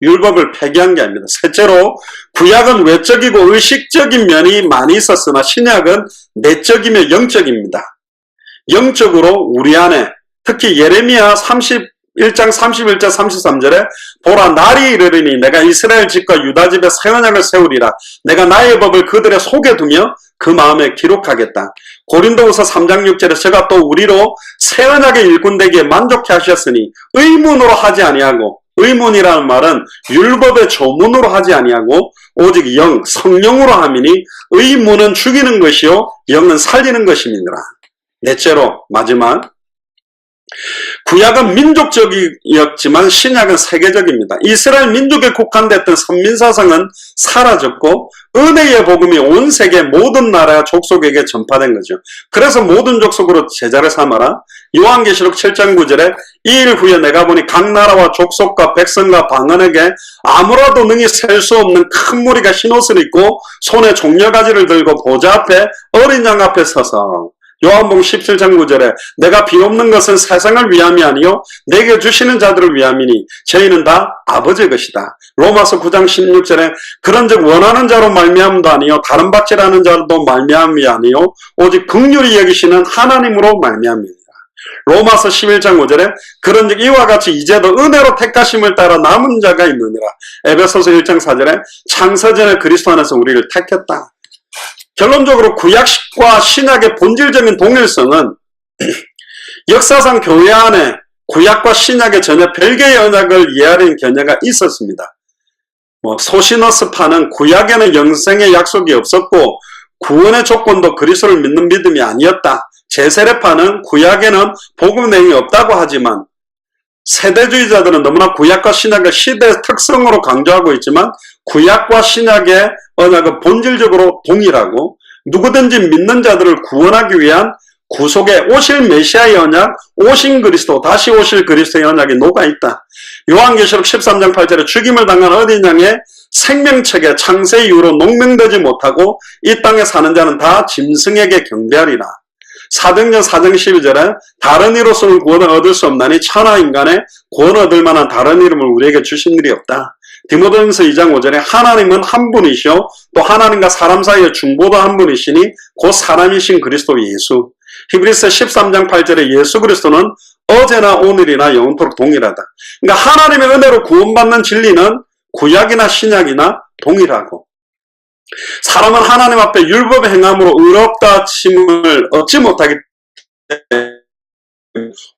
율법을 폐기한 게 아닙니다. 셋째로 구약은 외적이고 의식적인 면이 많이 있었으나 신약은 내적이며 영적입니다. 영적으로 우리 안에 특히 예레미야 1장 31절 33절에 보라 날이 이르리니 내가 이스라엘 집과 유다 집에 새 언약을 세우리라. 내가 나의 법을 그들의 속에 두며 그 마음에 기록하겠다. 고린도후서 3장 6절에 제가 또 우리로 새 언약의 일꾼 되기에 만족해 하셨으니 의문으로 하지 아니하고, 의문이라는 말은 율법의 조문으로 하지 아니하고 오직 성령으로 함이니 의문은 죽이는 것이요 영은 살리는 것임이니라. 넷째로 마지막, 구약은 민족적이었지만 신약은 세계적입니다. 이스라엘 민족에 국한됐던 선민사상은 사라졌고 은혜의 복음이 온 세계 모든 나라 족속에게 전파된 거죠. 그래서 모든 족속으로 제자를 삼아라. 요한계시록 7장 9절에 이 일 후에 내가 보니 각 나라와 족속과 백성과 방언에게 아무라도 능히 셀 수 없는 큰 무리가 흰옷을 입고 손에 종려가지를 들고 보좌 앞에 어린 양 앞에 서서, 요한복음 17장 9절에 내가 비옵는 것은 세상을 위함이 아니요 내게 주시는 자들을 위함이니 저희는 다 아버지의 것이다. 로마서 9장 16절에 그런즉 원하는 자로 말미암도 아니요 다른 받지라는 자도 말미암이 아니요 오직 긍휼히 여기시는 하나님으로 말미암이니라. 로마서 11장 5절에 그런즉 이와 같이 이제도 은혜로 택하심을 따라 남은 자가 있느니라. 에베소서 1장 4절에 창세전에 그리스도 안에서 우리를 택했다. 결론적으로 구약과 신약의 본질적인 동일성은 역사상 교회 안에 구약과 신약의 전혀 별개의 언약을 이해하는 견해가 있었습니다. 소시너스파는 구약에는 영생의 약속이 없었고 구원의 조건도 그리스도를 믿는 믿음이 아니었다. 제세례파는 구약에는 복음 내용이 없다고 하지만 세대주의자들은 너무나 구약과 신약을 시대의 특성으로 강조하고 있지만 구약과 신약의 언약은 본질적으로 동일하고 누구든지 믿는 자들을 구원하기 위한 구속의 오실 메시아의 언약, 오신 그리스도, 다시 오실 그리스도의 언약이 녹아있다. 요한계시록 13장 8절에 죽임을 당한 어린 양의 생명책에 창세 이후로 농명되지 못하고 이 땅에 사는 자는 다 짐승에게 경배하리라. 사도행전 4장 12절에 다른 이로서는 구원을 얻을 수 없나니 천하 인간의 구원을 얻을 만한 다른 이름을 우리에게 주신 일이 없다. 디모데전서 2장 5절에 하나님은 한 분이시오 또 하나님과 사람 사이의 중보도 한 분이시니 곧 사람이신 그리스도 예수. 히브리서 13장 8절에 예수 그리스도는 어제나 오늘이나 영원토록 동일하다. 그러니까 하나님의 은혜로 구원받는 진리는 구약이나 신약이나 동일하고 사람은 하나님 앞에 율법의 행함으로 의롭다 침을 얻지 못하기 때문에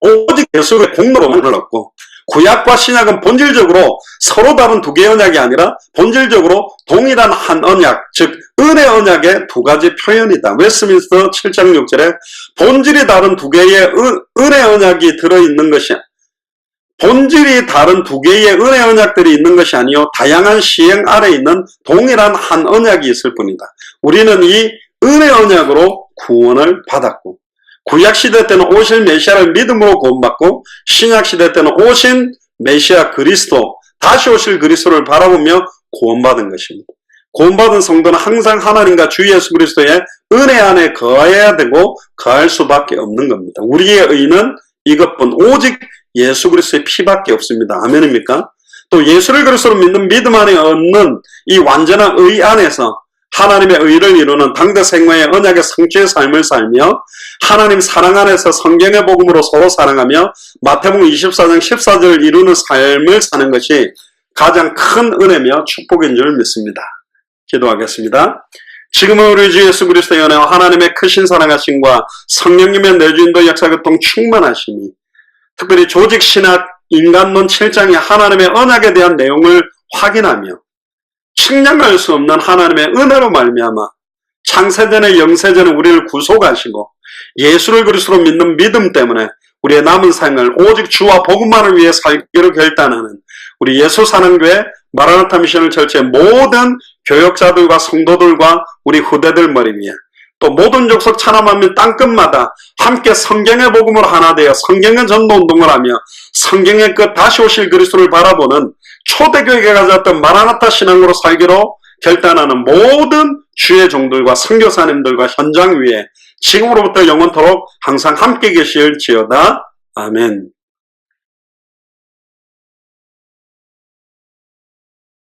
오직 예수의 공로로만 얻고, 구약과 신약은 본질적으로 서로 다른 두 개의 언약이 아니라 본질적으로 동일한 한 언약, 즉 은혜 언약의 두 가지 표현이다. 웨스트민스터 7장 6절에 본질이 다른 두 개의 은혜 언약이 들어있는 것이, 본질이 다른 두 개의 은혜 언약들이 있는 것이 아니요 다양한 시행 아래 있는 동일한 한 언약이 있을 뿐이다. 우리는 이 은혜 언약으로 구원을 받았고 구약시대 때는 오실 메시아를 믿음으로 구원받고 신약시대 때는 오신 메시아 그리스도, 다시 오실 그리스도를 바라보며 구원받은 것입니다. 구원받은 성도는 항상 하나님과 주 예수 그리스도의 은혜 안에 거해야 되고 거할 수밖에 없는 겁니다. 우리의 의는 이것뿐 오직 예수 그리스도의 피밖에 없습니다. 아멘입니까? 또 예수를 그리스도로 믿는 믿음 안에 얻는 이 완전한 의 안에서 하나님의 의를 이루는 당대 생명의 언약의 성취의 삶을 살며 하나님 사랑 안에서 성경의 복음으로 서로 사랑하며 마태복음 24장 14절을 이루는 삶을 사는 것이 가장 큰 은혜며 축복인 줄 믿습니다. 기도하겠습니다. 지금은 우리 주 예수 그리스도의 은혜와 하나님의 크신 사랑하심과 성령님의 내주인도 역사교통 충만하심이 특별히 조직신학 인간론 7장의 하나님의 언약에 대한 내용을 확인하며 측량할 수 없는 하나님의 은혜로 말미암아 창세전에 영세전에 우리를 구속하시고 예수를 그리스도로 믿는 믿음 때문에 우리의 남은 삶을 오직 주와 복음만을 위해 살기로 결단하는 우리 예수사랑교회 마라나타 미션을 철저의 모든 교역자들과 성도들과 우리 후대들 머리 위에 또 모든 족속 찬양하면 땅끝마다 함께 성경의 복음으로 하나 되어 성경의 전도운동을 하며 성경의 끝 다시 오실 그리스도를 바라보는 초대교회가 가졌던 마라나타 신앙으로 살기로 결단하는 모든 주의 종들과 선교사님들과 현장 위에 지금으로부터 영원토록 항상 함께 계실지어다. 아멘.